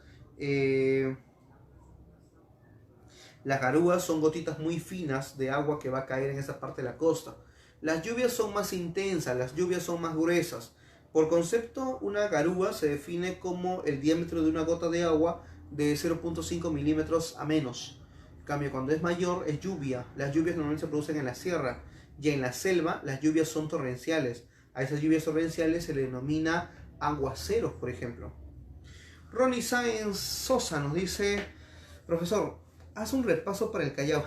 son gotitas muy finas de agua que va a caer en esa parte de la costa. Las lluvias son más intensas, las lluvias son más gruesas. Por concepto, una garúa se define como el diámetro de una gota de agua de 0.5 milímetros a menos. En cambio, cuando es mayor, es lluvia. Las lluvias normalmente se producen en la sierra. Y en la selva, las lluvias son torrenciales. A esas lluvias torrenciales se le denomina aguaceros, por ejemplo. Ronnie Sáenz Sosa nos dice: profesor, haz un repaso para el Callao.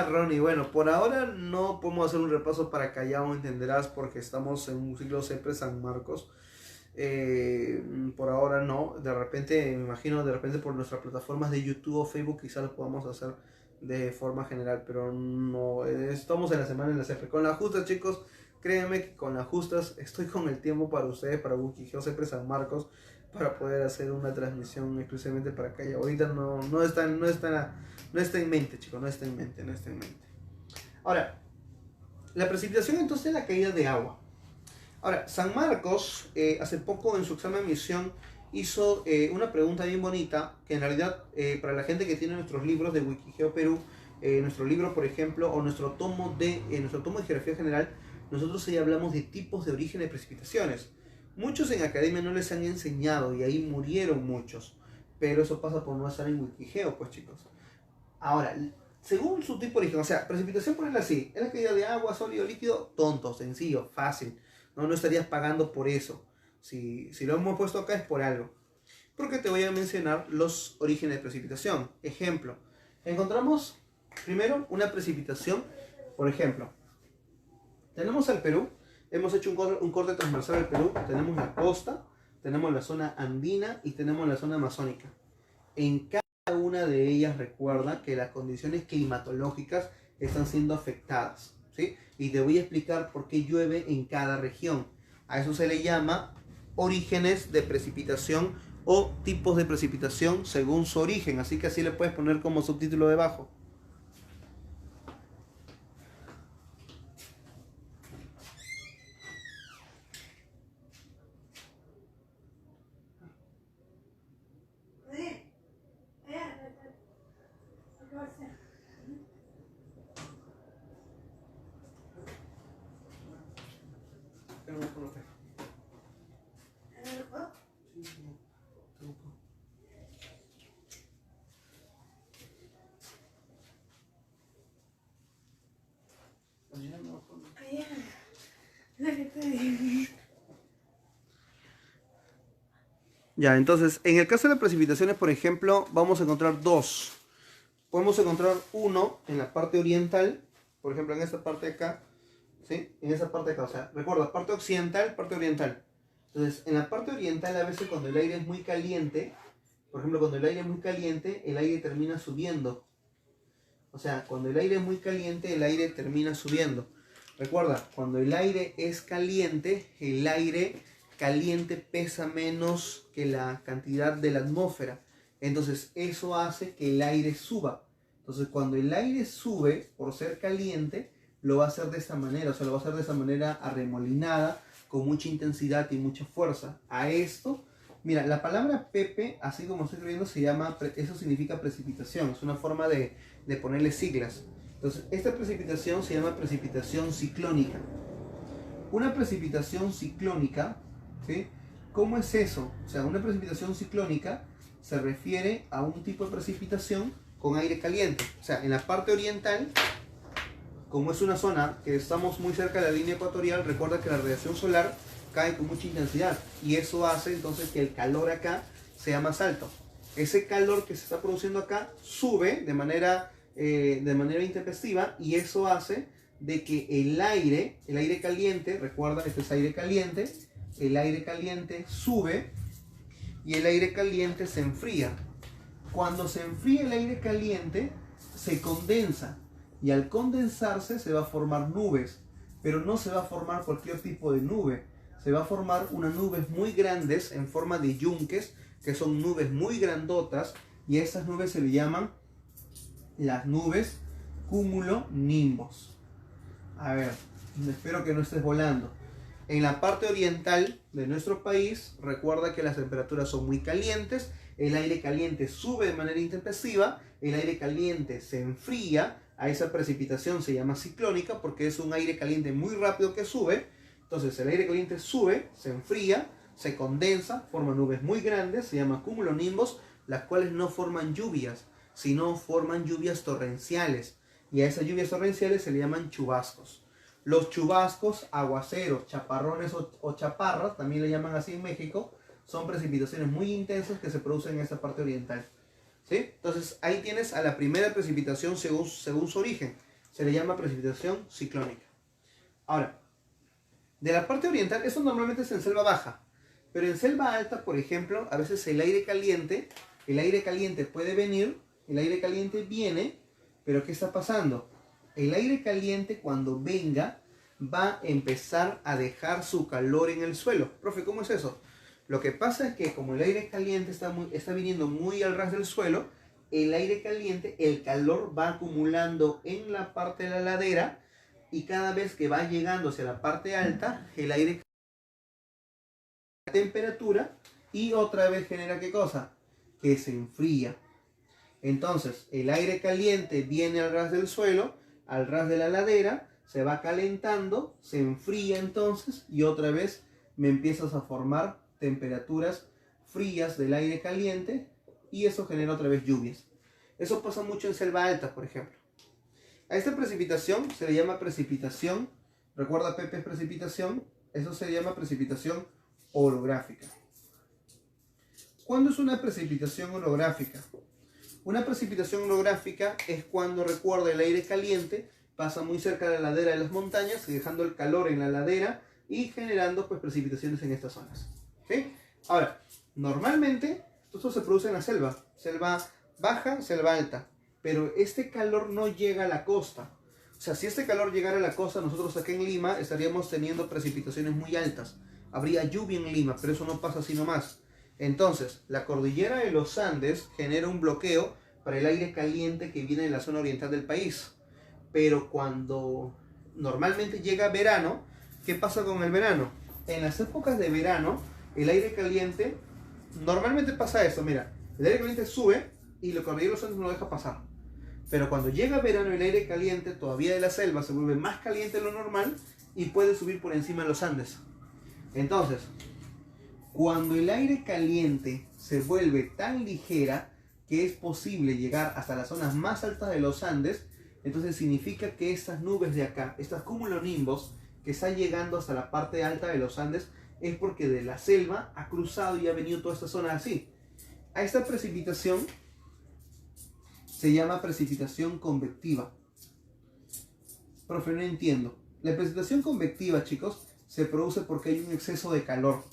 Ronnie, bueno, por ahora no podemos hacer un repaso para Callao, entenderás, porque estamos en un ciclo siempre San Marcos. Por ahora no, de repente, me imagino, por nuestras plataformas de YouTube o Facebook quizás lo podamos hacer de forma general, pero no, estamos en la semana en la CP. Con las justas, chicos, créanme que con las justas estoy con el tiempo para ustedes, para Wikigeo siempre San Marcos, para poder hacer una transmisión exclusivamente para acá. Ahorita no está en mente, chicos, no está en mente. Ahora, la precipitación entonces es la caída de agua. Ahora, San Marcos hace poco en su examen de admisión hizo una pregunta bien bonita, que en realidad para la gente que tiene nuestros libros de Wikigeo Perú, nuestro libro, por ejemplo, o nuestro tomo de geografía general, nosotros ahí hablamos de tipos de origen de precipitaciones. Muchos en academia no les han enseñado y ahí murieron muchos, pero eso pasa por no estar en Wikigeo, pues, chicos. Ahora, según su tipo de origen, o sea, precipitación, ponerla así, es la caída de agua, sólido, líquido, tonto, sencillo, fácil. No estarías pagando por eso. Si lo hemos puesto acá es por algo. Porque te voy a mencionar los orígenes de precipitación. Ejemplo, encontramos primero una precipitación, por ejemplo, tenemos al Perú, hemos hecho un corte transversal al Perú, tenemos la costa, tenemos la zona andina y tenemos la zona amazónica. En cada una de ellas recuerda que las condiciones climatológicas están siendo afectadas, ¿sí? Y te voy a explicar por qué llueve en cada región. A eso se le llama orígenes de precipitación o tipos de precipitación según su origen. Así que así le puedes poner como subtítulo debajo. Ya, entonces, en el caso de las precipitaciones, por ejemplo, vamos a encontrar dos. Podemos encontrar uno en la parte oriental, por ejemplo, en esta parte de acá, ¿sí? En esa parte de acá, o sea, recuerda, parte occidental, parte oriental. Entonces, en la parte oriental, a veces cuando el aire es muy caliente, por ejemplo, cuando el aire es muy caliente, el aire termina subiendo. O sea, cuando el aire es muy caliente, el aire termina subiendo. Recuerda, cuando el aire es caliente, el aire caliente pesa menos que la cantidad de la atmósfera. Entonces, eso hace que el aire suba. Entonces, cuando el aire sube por ser caliente, lo va a hacer de esta manera. O sea, lo va a hacer de esa manera arremolinada, con mucha intensidad y mucha fuerza. A esto, mira, la palabra Pepe, así como estoy escribiendo, se llama, eso significa precipitación. Es una forma de ponerle siglas. Entonces, esta precipitación se llama precipitación ciclónica. Una precipitación ciclónica, ¿sí? ¿Cómo es eso? O sea, una precipitación ciclónica se refiere a un tipo de precipitación con aire caliente. O sea, en la parte oriental, como es una zona que estamos muy cerca de la línea ecuatorial, recuerda que la radiación solar cae con mucha intensidad y eso hace entonces que el calor acá sea más alto. Ese calor que se está produciendo acá sube de manera intempestiva y eso hace de que el aire caliente, recuerda, este es aire caliente, el aire caliente sube y el aire caliente se enfría. Cuando se enfría el aire caliente, se condensa y al condensarse se va a formar nubes, pero no se va a formar cualquier tipo de nube. Se va a formar unas nubes muy grandes en forma de yunques, que son nubes muy grandotas, y a esas nubes se le llaman las nubes cumulonimbos. A ver, espero que no estés volando. En la parte oriental de nuestro país, recuerda que las temperaturas son muy calientes, el aire caliente sube de manera intempestiva, el aire caliente se enfría, a esa precipitación se llama ciclónica porque es un aire caliente muy rápido que sube. Entonces el aire caliente sube, se enfría, se condensa, forma nubes muy grandes, se llama cumulonimbos, las cuales no forman lluvias, sino forman lluvias torrenciales. Y a esas lluvias torrenciales se le llaman chubascos. Los chubascos, aguaceros, chaparrones o chaparras, también le llaman así en México, son precipitaciones muy intensas que se producen en esta parte oriental. ¿Sí? Entonces ahí tienes a la primera precipitación según su origen. Se le llama precipitación ciclónica. Ahora, de la parte oriental, eso normalmente es en selva baja. Pero en selva alta, por ejemplo, a veces el aire caliente puede venir, el aire caliente viene, pero ¿qué está pasando? El aire caliente cuando venga va a empezar a dejar su calor en el suelo. Profe, ¿cómo es eso? Lo que pasa es que como el aire caliente está viniendo muy al ras del suelo, el aire caliente, el calor va acumulando en la parte de la ladera y cada vez que va llegando hacia la parte alta, el aire temperatura y otra vez genera ¿qué cosa? Que se enfría. Entonces, el aire caliente viene al ras del suelo, al ras de la ladera, se va calentando, se enfría entonces y otra vez me empiezas a formar temperaturas frías del aire caliente y eso genera otra vez lluvias. Eso pasa mucho en selva alta, por ejemplo. A esta precipitación se le llama precipitación, recuerda Pepe es precipitación, eso se llama precipitación orográfica. ¿Cuándo es una precipitación orográfica? Una precipitación orográfica es cuando, recuerda, el aire caliente pasa muy cerca de la ladera de las montañas, dejando el calor en la ladera y generando pues precipitaciones en estas zonas. ¿Sí? Ahora, normalmente esto se produce en la selva baja, selva alta, pero este calor no llega a la costa. O sea, si este calor llegara a la costa, nosotros aquí en Lima estaríamos teniendo precipitaciones muy altas. Habría lluvia en Lima, pero eso no pasa así nomás. Entonces, la cordillera de los Andes genera un bloqueo para el aire caliente que viene de la zona oriental del país. Pero cuando normalmente llega verano, ¿qué pasa con el verano? En las épocas de verano, el aire caliente, normalmente pasa esto, mira, el aire caliente sube y la cordillera de los Andes no lo deja pasar. Pero cuando llega verano, el aire caliente todavía de la selva se vuelve más caliente de lo normal y puede subir por encima de los Andes. Entonces, cuando el aire caliente se vuelve tan ligera que es posible llegar hasta las zonas más altas de los Andes, entonces significa que estas nubes de acá, estas cumulonimbos que están llegando hasta la parte alta de los Andes, es porque de la selva ha cruzado y ha venido toda esta zona así. A esta precipitación se llama precipitación convectiva. Profe, no entiendo. La precipitación convectiva, chicos, se produce porque hay un exceso de calor.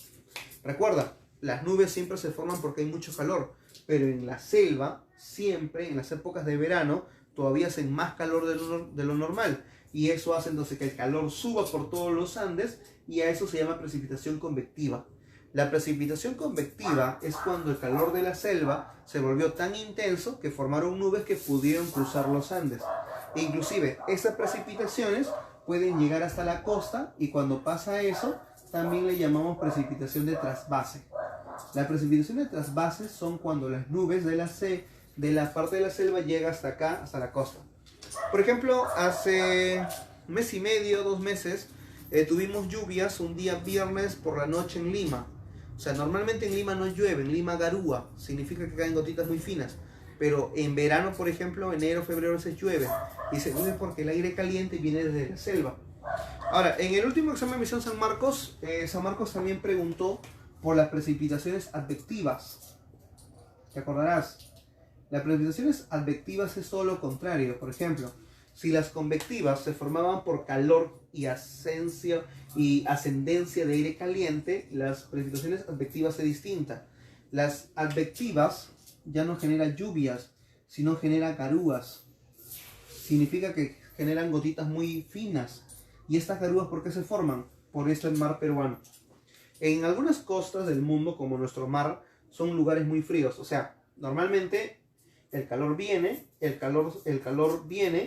Recuerda, las nubes siempre se forman porque hay mucho calor, pero en la selva, siempre, en las épocas de verano, todavía hacen más calor de lo normal. Y eso hace entonces que el calor suba por todos los Andes y a eso se llama precipitación convectiva. La precipitación convectiva es cuando el calor de la selva se volvió tan intenso que formaron nubes que pudieron cruzar los Andes. E inclusive, esas precipitaciones pueden llegar hasta la costa y cuando pasa eso, también le llamamos precipitación de trasvase. La precipitación de trasvase son cuando las nubes de la parte de la selva llegan hasta acá, hasta la costa. Por ejemplo, hace un mes y medio, 2 meses, tuvimos lluvias un día viernes por la noche en Lima. O sea, normalmente en Lima no llueve, en Lima garúa, significa que caen gotitas muy finas. Pero en verano, por ejemplo, enero, febrero se llueve. Y se llueve porque el aire caliente viene desde la selva. Ahora, en el último examen de misión San Marcos también preguntó por las precipitaciones advectivas. ¿Te acordarás? Las precipitaciones advectivas es todo lo contrario. Por ejemplo, si las convectivas se formaban por calor y ascendencia de aire caliente, las precipitaciones advectivas es distinta. Las advectivas ya no generan lluvias, sino generan garúas. Significa que generan gotitas muy finas. ¿Y estas garúas por qué se forman? Por esto el mar peruano. En algunas costas del mundo, como nuestro mar, son lugares muy fríos. O sea, normalmente el calor viene,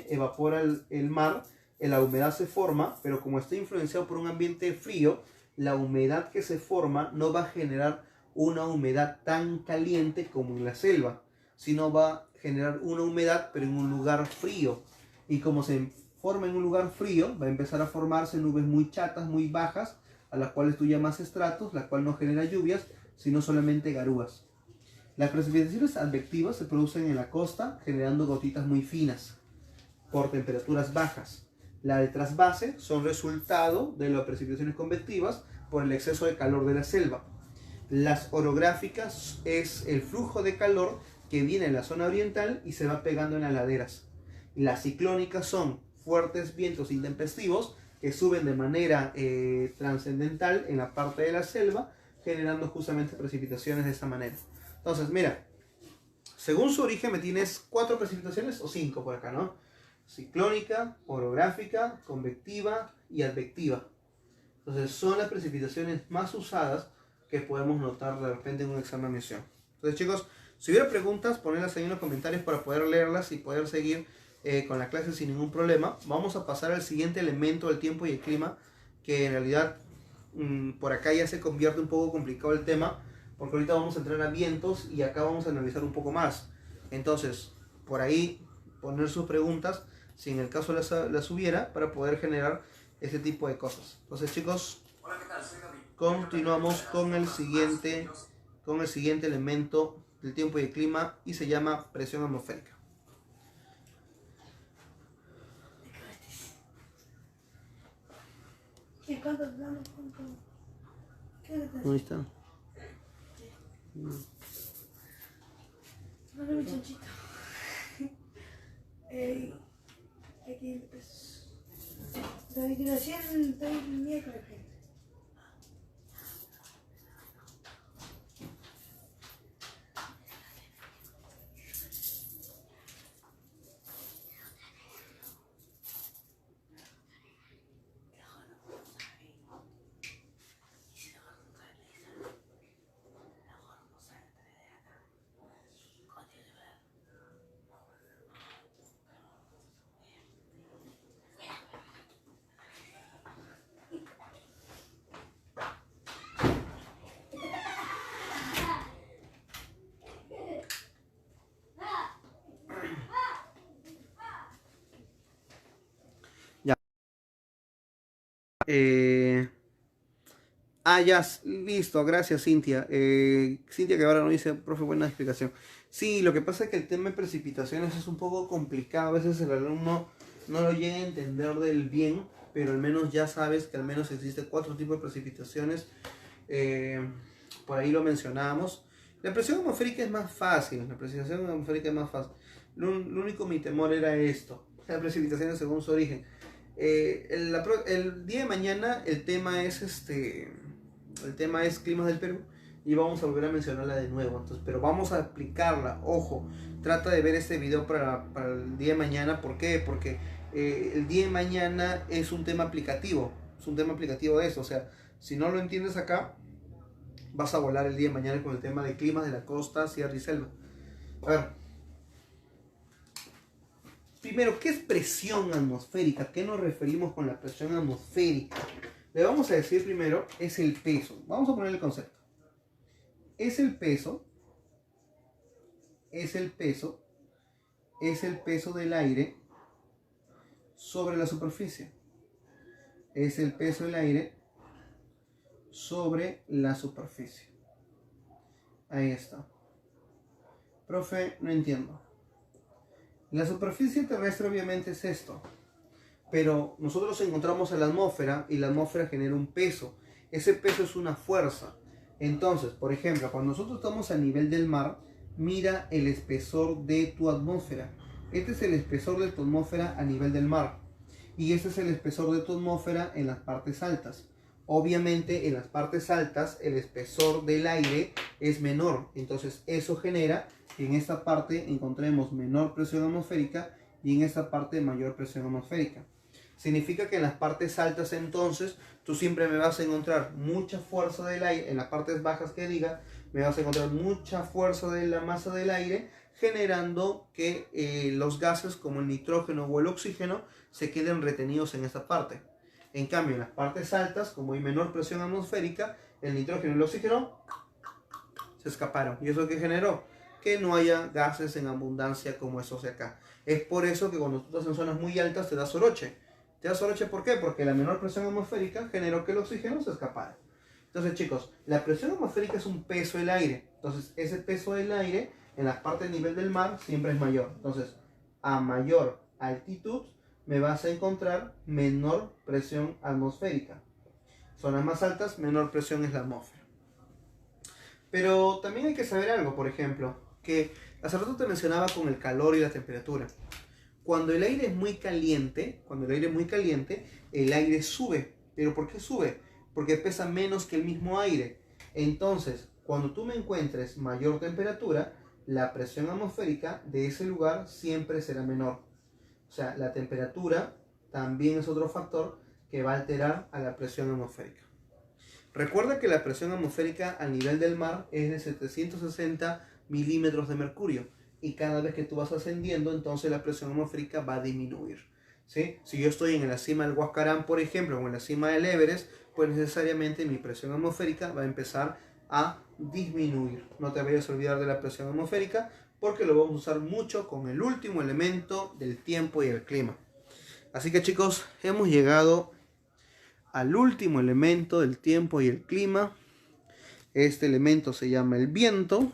evapora el mar, la humedad se forma, pero como está influenciado por un ambiente frío, la humedad que se forma no va a generar una humedad tan caliente como en la selva, sino va a generar una humedad, pero en un lugar frío. Y como se forma en un lugar frío, va a empezar a formarse nubes muy chatas, muy bajas, a las cuales tú llamas estratos, la cual no genera lluvias, sino solamente garúas. Las precipitaciones advectivas se producen en la costa, generando gotitas muy finas, por temperaturas bajas. La de trasvase son resultado de las precipitaciones convectivas por el exceso de calor de la selva. Las orográficas es el flujo de calor que viene en la zona oriental y se va pegando en las laderas. Las ciclónicas son fuertes vientos intempestivos que suben de manera trascendental en la parte de la selva, generando justamente precipitaciones de esta manera. Entonces, mira, según su origen me tienes 4 precipitaciones o 5 por acá, ¿no? Ciclónica, orográfica, convectiva y advectiva. Entonces, son las precipitaciones más usadas que podemos notar de repente en un examen de admisión. Entonces, chicos, si hubiera preguntas, ponedlas ahí en los comentarios para poder leerlas y poder seguir con la clase sin ningún problema. Vamos a pasar al siguiente elemento del tiempo y el clima, que en realidad por acá ya se convierte un poco complicado el tema, porque ahorita vamos a entrar a vientos y acá vamos a analizar un poco más. Entonces, por ahí poner sus preguntas, si en el caso las hubiera, para poder generar ese tipo de cosas. Entonces, chicos, continuamos con el siguiente elemento del tiempo y el clima y se llama presión atmosférica. Sí, ¿cuánto damos? ¿Qué le das? Ahí está. Dame mi chanchito. Hay 500 pesos. La liquidación está el miércoles, gente. Ya. Ya, listo, gracias Cintia. Cintia que ahora nos dice, profe, buena explicación. Sí, lo que pasa es que el tema de precipitaciones es un poco complicado. A veces el alumno no lo llega a entender del bien, pero al menos ya sabes que al menos existe 4 tipos de precipitaciones. Por ahí lo mencionamos. La presión atmosférica es más fácil. La precipitación atmosférica es más fácil. Lo único mi temor era esto. La precipitación según su origen. El día de mañana el tema es climas del Perú y vamos a volver a mencionarla de nuevo. Entonces, pero vamos a aplicarla. Ojo, trata de ver este video para el día de mañana. ¿Por qué? Porque el día de mañana es un tema aplicativo. Es un tema aplicativo de eso. O sea, si no lo entiendes acá, vas a volar el día de mañana con el tema de climas de la costa, sierra y selva. A ver. Primero, ¿qué es presión atmosférica? ¿Qué nos referimos con la presión atmosférica? Le vamos a decir primero, es el peso. Vamos a poner el concepto. Es el peso del aire sobre la superficie. Es el peso del aire sobre la superficie. Ahí está. Profe, no entiendo. La superficie terrestre obviamente es esto. Pero nosotros encontramos en la atmósfera y la atmósfera genera un peso. Ese peso es una fuerza. Entonces, por ejemplo, cuando nosotros estamos a nivel del mar, mira el espesor de tu atmósfera. Este es el espesor de tu atmósfera a nivel del mar. Y este es el espesor de tu atmósfera en las partes altas. Obviamente en las partes altas el espesor del aire es menor. Entonces eso genera que en esta parte encontremos menor presión atmosférica y en esta parte mayor presión atmosférica. Significa que en las partes altas entonces tú siempre me vas a encontrar mucha fuerza del aire, en las partes bajas que diga, me vas a encontrar mucha fuerza de la masa del aire, generando que los gases como el nitrógeno o el oxígeno se queden retenidos en esta parte. En cambio, en las partes altas, como hay menor presión atmosférica, el nitrógeno y el oxígeno se escaparon. ¿Y eso qué generó? Que no haya gases en abundancia como esos de acá. Es por eso que cuando tú estás en zonas muy altas te da soroche. ¿Te da soroche por qué? Porque la menor presión atmosférica generó que el oxígeno se escapara. Entonces, chicos, la presión atmosférica es un peso del aire. Entonces, ese peso del aire en las partes del nivel del mar siempre es mayor. Entonces, a mayor altitud me vas a encontrar menor presión atmosférica. Zonas más altas, menor presión es la atmósfera. Pero también hay que saber algo, por ejemplo, que hace rato te mencionaba con el calor y la temperatura. Cuando el aire es muy caliente, el aire sube. ¿Pero por qué sube? Porque pesa menos que el mismo aire. Entonces, cuando tú me encuentres mayor temperatura, la presión atmosférica de ese lugar siempre será menor. O sea, la temperatura también es otro factor que va a alterar a la presión atmosférica. Recuerda que la presión atmosférica a nivel del mar es de 760 milímetros de mercurio. Y cada vez que tú vas ascendiendo, entonces la presión atmosférica va a disminuir. ¿Sí? Si yo estoy en la cima del Huascarán, por ejemplo, o en la cima del Everest, pues necesariamente mi presión atmosférica va a empezar a disminuir. No te vayas a olvidar de la presión atmosférica porque lo vamos a usar mucho con el último elemento del tiempo y el clima. Así que chicos, hemos llegado al último elemento del tiempo y el clima. Este elemento se llama el viento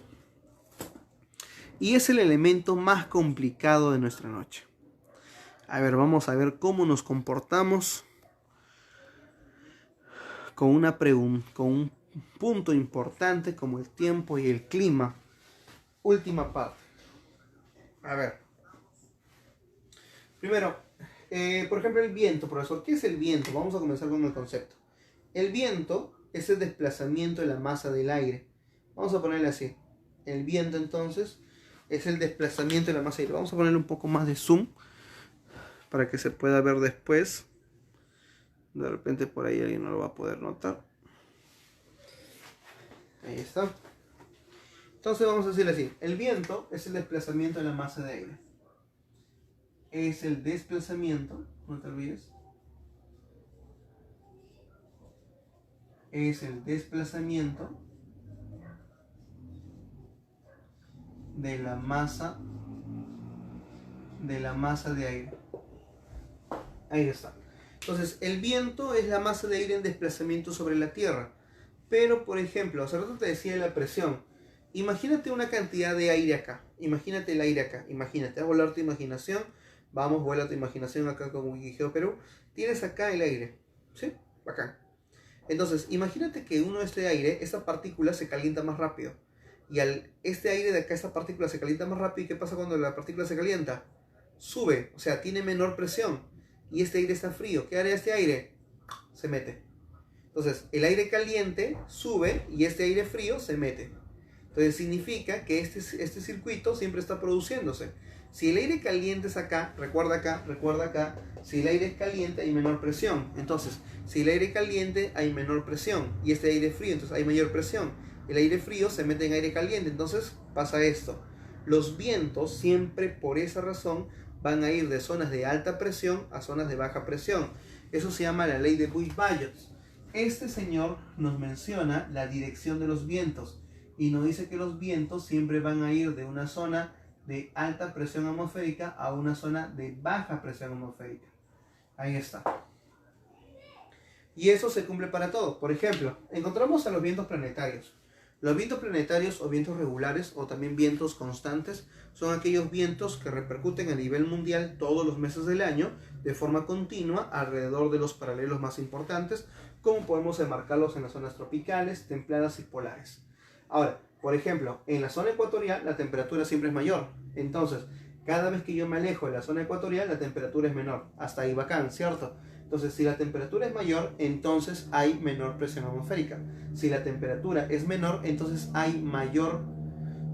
y es el elemento más complicado de nuestra noche. A ver, vamos a ver cómo nos comportamos con un punto importante como el tiempo y el clima. Última parte. A ver. Primero, por ejemplo, el viento, profesor. ¿Qué es el viento? Vamos a comenzar con el concepto. El viento es el desplazamiento de la masa del aire. Vamos a ponerle así. El viento, entonces, es el desplazamiento de la masa del aire. Vamos a ponerle un poco más de zoom para que se pueda ver después. De repente por ahí alguien no lo va a poder notar. Ahí está. Entonces vamos a decirle así. El viento es el desplazamiento de la masa de aire. Es el desplazamiento, no te olvides. Es el desplazamiento de la masa de aire. Ahí está. Entonces, el viento es la masa de aire en desplazamiento sobre la Tierra. Pero, por ejemplo, hace rato te decía la presión. Imagínate una cantidad de aire acá. Imagínate el aire acá. Imagínate, a volar tu imaginación. Vamos, vuela tu imaginación acá con Wikigeo Perú. Tienes acá el aire. ¿Sí? Bacán. Entonces, imagínate que uno de este aire, esta partícula se calienta más rápido. Y este aire de acá, esta partícula se calienta más rápido. ¿Y qué pasa cuando la partícula se calienta? Sube, o sea, tiene menor presión. Y este aire está frío. ¿Qué hará este aire? Se mete. Entonces, el aire caliente sube y este aire frío se mete. Entonces, significa que este circuito siempre está produciéndose. Si el aire caliente es acá, recuerda acá, si el aire es caliente hay menor presión. Entonces, si el aire caliente hay menor presión y este aire es frío, entonces hay mayor presión. El aire frío se mete en aire caliente, entonces pasa esto. Los vientos siempre por esa razón van a ir de zonas de alta presión a zonas de baja presión. Eso se llama la ley de Bush-Ballot. Este señor nos menciona la dirección de los vientos y nos dice que los vientos siempre van a ir de una zona de alta presión atmosférica a una zona de baja presión atmosférica. Ahí está. Y eso se cumple para todo. Por ejemplo, encontramos a los vientos planetarios. Los vientos planetarios o vientos regulares o también vientos constantes son aquellos vientos que repercuten a nivel mundial todos los meses del año de forma continua alrededor de los paralelos más importantes, como podemos enmarcarlos en las zonas tropicales, templadas y polares. Ahora, por ejemplo, en la zona ecuatorial la temperatura siempre es mayor. Entonces, cada vez que yo me alejo de la zona ecuatorial la temperatura es menor. Hasta ahí bacán, ¿cierto? Entonces, si la temperatura es mayor, entonces hay menor presión atmosférica. Si la temperatura es menor, entonces hay mayor...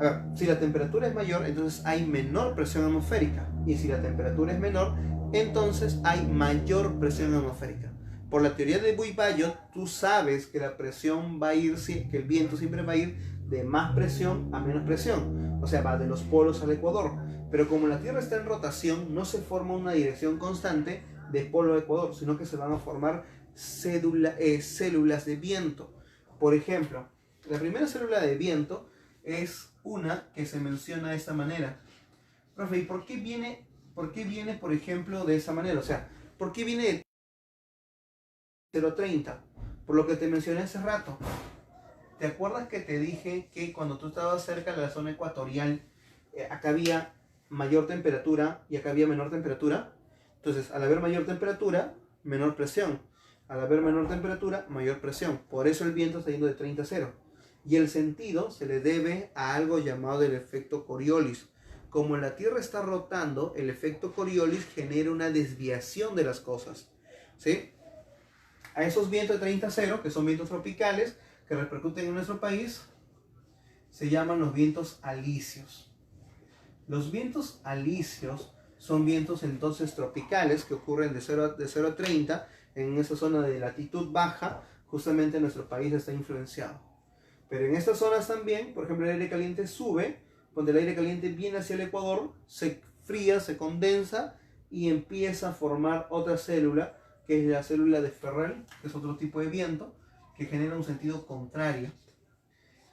A ver, si la temperatura es mayor, entonces hay menor presión atmosférica. Y si la temperatura es menor, entonces hay mayor presión atmosférica. Por la teoría de Bush-Ballot, tú sabes que la presión va a ir, que el viento siempre va a ir de más presión a menos presión. O sea, va de los polos al ecuador. Pero como la Tierra está en rotación, no se forma una dirección constante de polo a ecuador, sino que se van a formar células de viento. Por ejemplo, la primera célula de viento es una que se menciona de esta manera. Profe, ¿y por qué viene, por ejemplo, de esa manera? O sea, ¿por qué viene de 0,30? Por lo que te mencioné hace rato. ¿Te acuerdas que te dije que cuando tú estabas cerca de la zona ecuatorial, acá había mayor temperatura y acá había menor temperatura? Entonces, al haber mayor temperatura, menor presión. Al haber menor temperatura, mayor presión. Por eso el viento está yendo de 30 a 0. Y el sentido se le debe a algo llamado el efecto Coriolis. Como la Tierra está rotando, el efecto Coriolis genera una desviación de las cosas. ¿Sí? A esos vientos de 30 a 0, que son vientos tropicales, que repercuten en nuestro país, se llaman los vientos alisios. Los vientos alisios son vientos entonces tropicales que ocurren de 0 a 30 en esa zona de latitud baja. Justamente nuestro país está influenciado. Pero en estas zonas también, por ejemplo, el aire caliente sube. Cuando el aire caliente viene hacia el ecuador, se fría, se condensa y empieza a formar otra célula, que es la célula de Ferrel, que es otro tipo de viento, que genera un sentido contrario.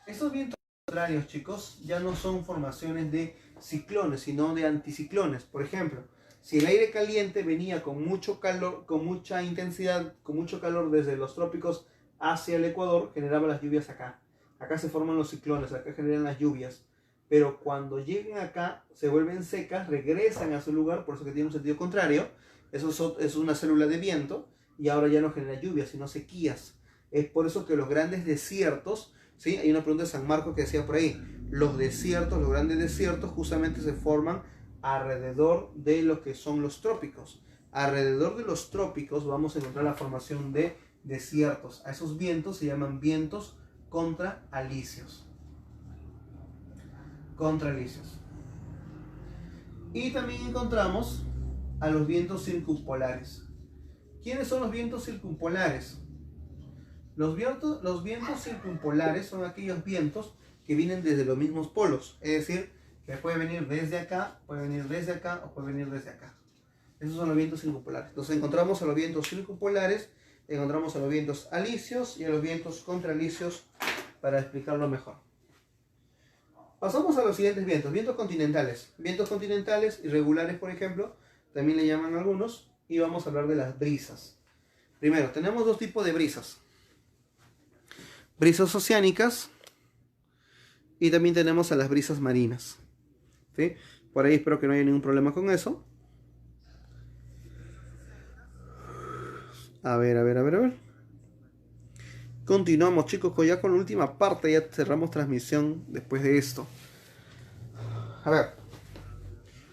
Estos vientos contrarios, chicos, ya no son formaciones de ciclones, sino de anticiclones. Por ejemplo, si el aire caliente venía con mucho calor, con mucha intensidad, con mucho calor desde los trópicos hacia el ecuador, generaba las lluvias acá. Acá se forman los ciclones, acá generan las lluvias. Pero cuando lleguen acá, se vuelven secas, regresan a su lugar, por eso que tiene un sentido contrario. Eso es una célula de viento y ahora ya no genera lluvias, sino sequías. Es por eso que los grandes desiertos, ¿sí? Hay una pregunta de San Marcos que decía por ahí, los desiertos, los grandes desiertos justamente se forman alrededor de lo que son los trópicos. Alrededor de los trópicos vamos a encontrar la formación de desiertos. A esos vientos se llaman vientos contralisios. Contralisios. Y también encontramos a los vientos circumpolares. ¿Quiénes son los vientos circumpolares? Los vientos circumpolares son aquellos vientos que vienen desde los mismos polos. Es decir, que puede venir desde acá, puede venir desde acá o puede venir desde acá. Esos son los vientos circumpolares. Entonces encontramos a los vientos circumpolares, encontramos a los vientos alisios y a los vientos contralisios para explicarlo mejor. Pasamos a los siguientes vientos. Vientos continentales. Vientos continentales irregulares, por ejemplo, también le llaman algunos. Y vamos a hablar de las brisas. Primero, tenemos dos tipos de brisas. Brisas oceánicas y también tenemos a las brisas marinas. ¿Sí? Por ahí espero que no haya ningún problema con eso. A ver. Continuamos, chicos, ya con la última parte. Ya cerramos transmisión después de esto. A ver.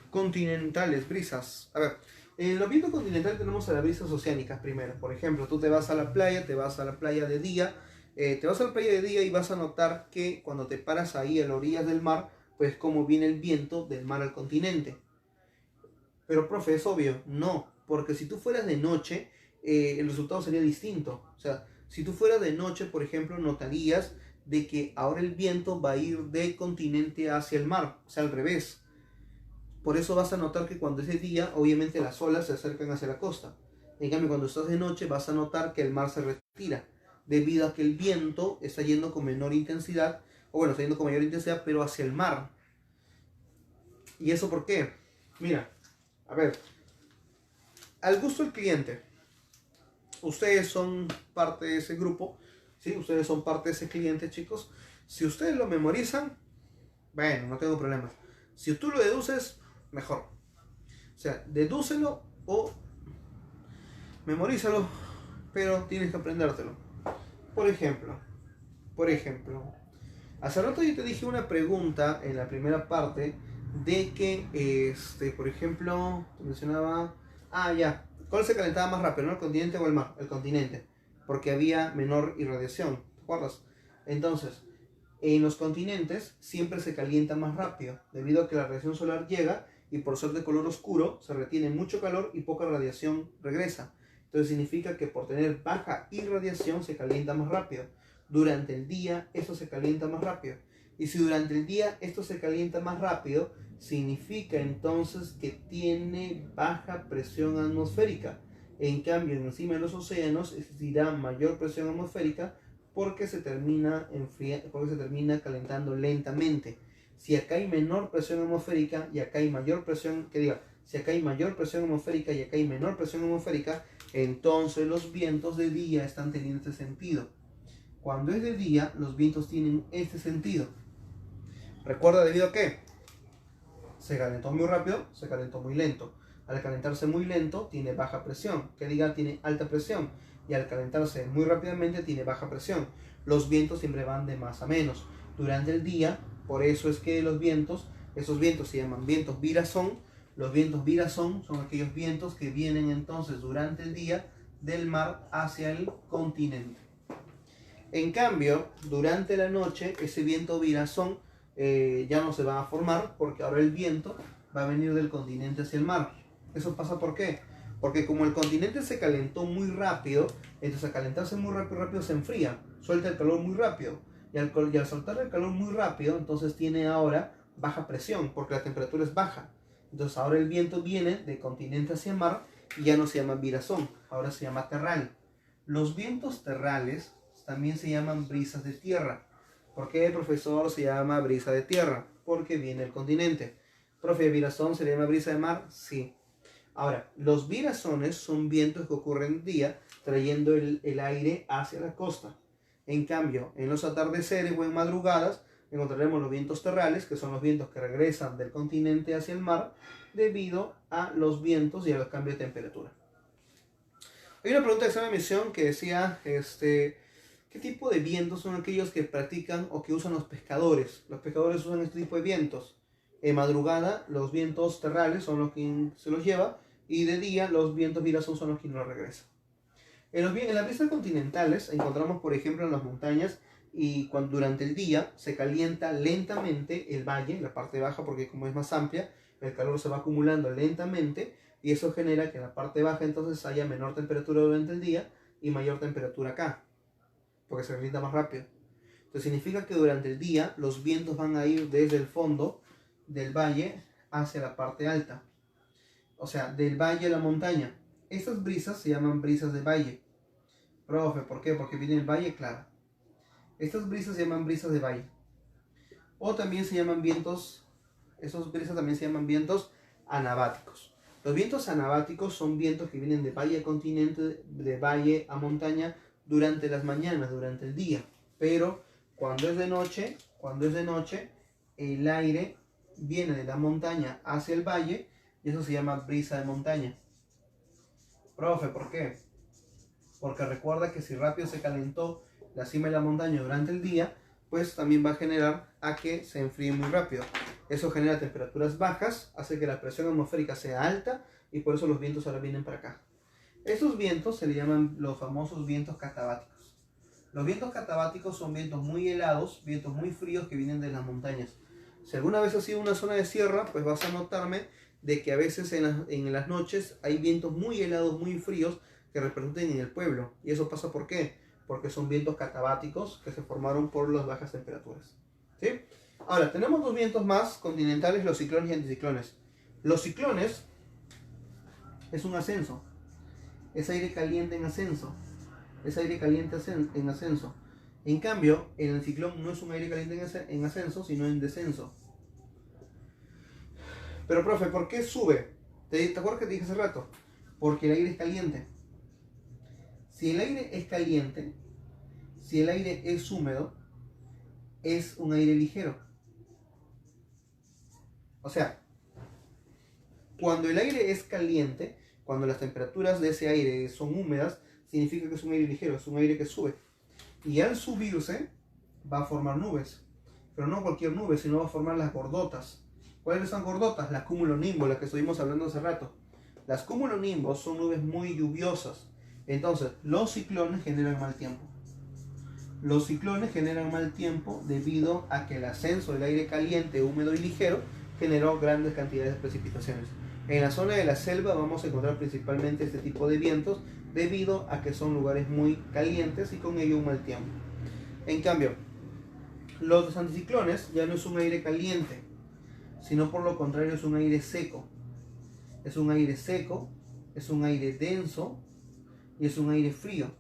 Continentales, brisas. A ver. En los vientos continentales tenemos a las brisas oceánicas primero. Por ejemplo, tú te vas a la playa de día. Te vas a la playa de día y vas a notar que cuando te paras ahí a las orillas del mar, pues cómo viene el viento del mar al continente. Pero, profe, es obvio, no. Porque si tú fueras de noche, el resultado sería distinto. O sea, si tú fueras de noche, por ejemplo, notarías de que ahora el viento va a ir del continente hacia el mar. O sea, al revés. Por eso vas a notar que cuando es de día, obviamente las olas se acercan hacia la costa. En cambio, cuando estás de noche, vas a notar que el mar se retira, debido a que el viento está yendo con menor intensidad, o bueno, está yendo con mayor intensidad, pero hacia el mar. ¿Y eso por qué? Mira, a ver, al gusto del cliente. Ustedes son parte de ese grupo, ¿sí? Ustedes son parte de ese cliente, chicos. Si ustedes lo memorizan, bueno, no tengo problemas. Si tú lo deduces, mejor. O sea, dedúcelo o memorízalo, pero tienes que aprendértelo. Por ejemplo, hace rato yo te dije una pregunta en la primera parte de que, por ejemplo, te mencionaba, ¿cuál se calentaba más rápido, no? ¿El continente o el mar? El continente, porque había menor irradiación, ¿te acuerdas? Entonces, en los continentes siempre se calienta más rápido, debido a que la radiación solar llega y por ser de color oscuro se retiene mucho calor y poca radiación regresa. Entonces significa que por tener baja irradiación se calienta más rápido. Durante el día esto se calienta más rápido. Y si durante el día esto se calienta más rápido, significa entonces que tiene baja presión atmosférica. En cambio, encima de los océanos existirá mayor presión atmosférica porque se termina calentando lentamente. Si acá hay menor presión atmosférica y acá hay mayor presión, si acá hay mayor presión atmosférica y acá hay menor presión atmosférica, entonces los vientos de día están teniendo este sentido. Cuando es de día, los vientos tienen este sentido. Recuerda, debido a que se calentó muy rápido, se calentó muy lento. Al calentarse muy lento, tiene baja presión. Tiene alta presión. Y al calentarse muy rápidamente, tiene baja presión. Los vientos siempre van de más a menos. Durante el día, por eso es que esos vientos se llaman vientos virazón. Los vientos virazón son aquellos vientos que vienen entonces durante el día del mar hacia el continente. En cambio, durante la noche, ese viento virazón ya no se va a formar porque ahora el viento va a venir del continente hacia el mar. ¿Eso pasa por qué? Porque como el continente se calentó muy rápido, entonces al calentarse muy rápido se enfría, suelta el calor muy rápido. Y al soltar el calor muy rápido, entonces tiene ahora baja presión porque la temperatura es baja. Entonces ahora el viento viene del continente hacia el mar y ya no se llama virazón, ahora se llama terral. Los vientos terrales también se llaman brisas de tierra. ¿Por qué, profesor, se llama brisa de tierra? Porque viene del continente. Profe, ¿virazón se le llama brisa de mar? Sí. Ahora, los virazones son vientos que ocurren el día trayendo el aire hacia la costa. En cambio, en los atardeceres o en madrugadas encontraremos los vientos terrales, que son los vientos que regresan del continente hacia el mar debido a los vientos y a los cambios de temperatura. Hay una pregunta de examen de admisión que decía, ¿Qué tipo de vientos son aquellos que practican o que usan los pescadores? Los pescadores usan este tipo de vientos. En madrugada, los vientos terrales son los que se los lleva, y de día los vientos virazón son los que nos regresan. En las brisas continentales encontramos, por ejemplo, en las montañas, y cuando durante el día se calienta lentamente el valle, la parte baja, porque como es más amplia, el calor se va acumulando lentamente, y eso genera que en la parte baja entonces haya menor temperatura durante el día y mayor temperatura acá, porque se calienta más rápido. Entonces significa que durante el día los vientos van a ir desde el fondo del valle hacia la parte alta, o sea, del valle a la montaña. Estas brisas se llaman brisas de valle. Profe, ¿por qué? Porque viene el valle, claro. Estas brisas se llaman brisas de valle. O también se llaman vientos, esos brisas también se llaman vientos anabáticos. Los vientos anabáticos son vientos que vienen de valle a continente, de valle a montaña durante las mañanas, durante el día. Pero cuando es de noche, el aire viene de la montaña hacia el valle, y eso se llama brisa de montaña. Profe, ¿por qué? Porque recuerda que si rápido se calentó la cima de la montaña durante el día, pues también va a generar a que se enfríe muy rápido. Eso genera temperaturas bajas, hace que la presión atmosférica sea alta, y por eso los vientos ahora vienen para acá. Estos vientos se le llaman los famosos vientos catabáticos. Los vientos catabáticos son vientos muy helados, vientos muy fríos que vienen de las montañas. Si alguna vez has ido a una zona de sierra, pues vas a notarme de que a veces en las noches hay vientos muy helados, muy fríos, que repercuten en el pueblo. ¿Y eso pasa por qué? Porque son vientos catabáticos que se formaron por las bajas temperaturas. ¿Sí? Ahora, tenemos dos vientos más continentales, los ciclones y anticiclones. Los ciclones es un ascenso. Es aire caliente en ascenso. Es aire caliente en ascenso. En cambio, el anticiclón no es un aire caliente en ascenso, sino en descenso. Pero, profe, ¿por qué sube? ¿Te acuerdas que te dije hace rato? Porque el aire es caliente. Si el aire es caliente, si el aire es húmedo, es un aire ligero. O sea, cuando el aire es caliente, cuando las temperaturas de ese aire son húmedas, significa que es un aire ligero, es un aire que sube. Y al subirse, va a formar nubes. Pero no cualquier nube, sino va a formar las gordotas. ¿Cuáles son gordotas? Las cumulonimbos, las que estuvimos hablando hace rato. Las cumulonimbos son nubes muy lluviosas. Entonces, los ciclones generan mal tiempo. Los ciclones generan mal tiempo debido a que el ascenso del aire caliente, húmedo y ligero generó grandes cantidades de precipitaciones. En la zona de la selva vamos a encontrar principalmente este tipo de vientos debido a que son lugares muy calientes y con ello un mal tiempo. En cambio, los anticiclones ya no es un aire caliente, sino por lo contrario es un aire seco. Es un aire seco, es un aire denso y es un aire frío.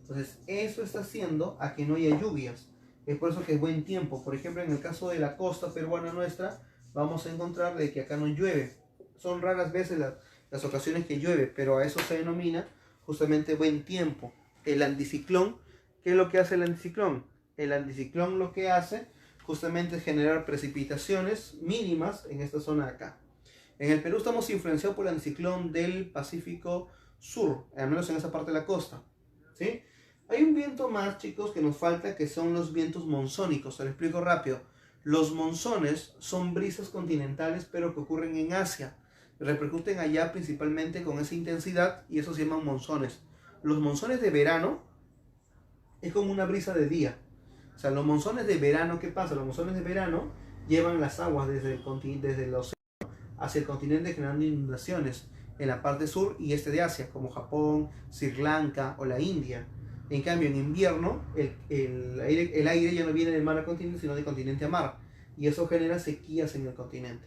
Entonces eso está haciendo a que no haya lluvias. Es por eso que es buen tiempo. Por ejemplo, en el caso de la costa peruana nuestra, vamos a encontrar de que acá no llueve. Son raras veces las ocasiones que llueve, pero a eso se denomina justamente buen tiempo. El anticiclón, ¿qué es lo que hace el anticiclón? El anticiclón lo que hace justamente es generar precipitaciones mínimas en esta zona de acá. En el Perú estamos influenciados por el anticiclón del Pacífico Sur, al menos en esa parte de la costa, ¿sí? Hay un viento más, chicos, que nos falta, que son los vientos monzónicos. Se lo explico rápido. Los monzones son brisas continentales, pero que ocurren en Asia. Repercuten allá principalmente con esa intensidad y eso se llaman monzones. Los monzones de verano es como una brisa de día. O sea, los monzones de verano, ¿qué pasa? Los monzones de verano llevan las aguas desde el océano hacia el continente, generando inundaciones en la parte sur y este de Asia, como Japón, Sri Lanka o la India. En cambio, en invierno, el aire ya no viene del mar al continente, sino de continente a mar. Y eso genera sequías en el continente.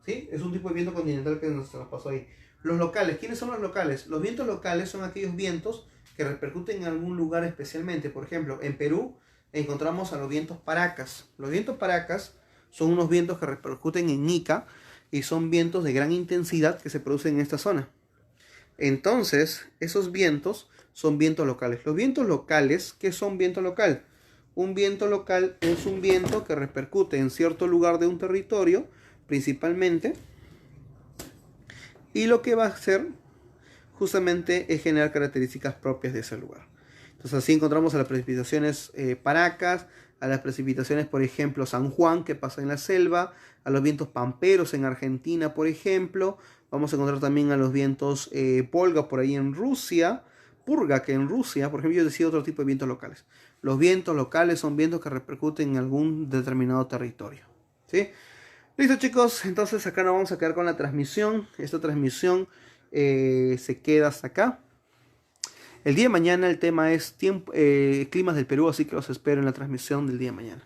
¿Sí? Es un tipo de viento continental que nos pasó ahí. Los locales, ¿quiénes son los locales? Los vientos locales son aquellos vientos que repercuten en algún lugar especialmente. Por ejemplo, en Perú encontramos a los vientos paracas. Los vientos paracas son unos vientos que repercuten en Ica y son vientos de gran intensidad que se producen en esta zona. Entonces, esos vientos son vientos locales. Los vientos locales, ¿qué son viento local? Un viento local es un viento que repercute en cierto lugar de un territorio, principalmente, y lo que va a hacer justamente es generar características propias de ese lugar. Entonces así encontramos a las precipitaciones Paracas, a las precipitaciones, por ejemplo, San Juan, que pasa en la selva, a los vientos pamperos en Argentina, por ejemplo. Vamos a encontrar también a los vientos Volga por ahí en Rusia, Purga, que en Rusia, por ejemplo, yo decía otro tipo de vientos locales. Los vientos locales son vientos que repercuten en algún determinado territorio. ¿Sí? Listo, chicos, entonces acá nos vamos a quedar con la transmisión. Esta transmisión se queda hasta acá. El día de mañana el tema es climas del Perú, así que los espero en la transmisión del día de mañana.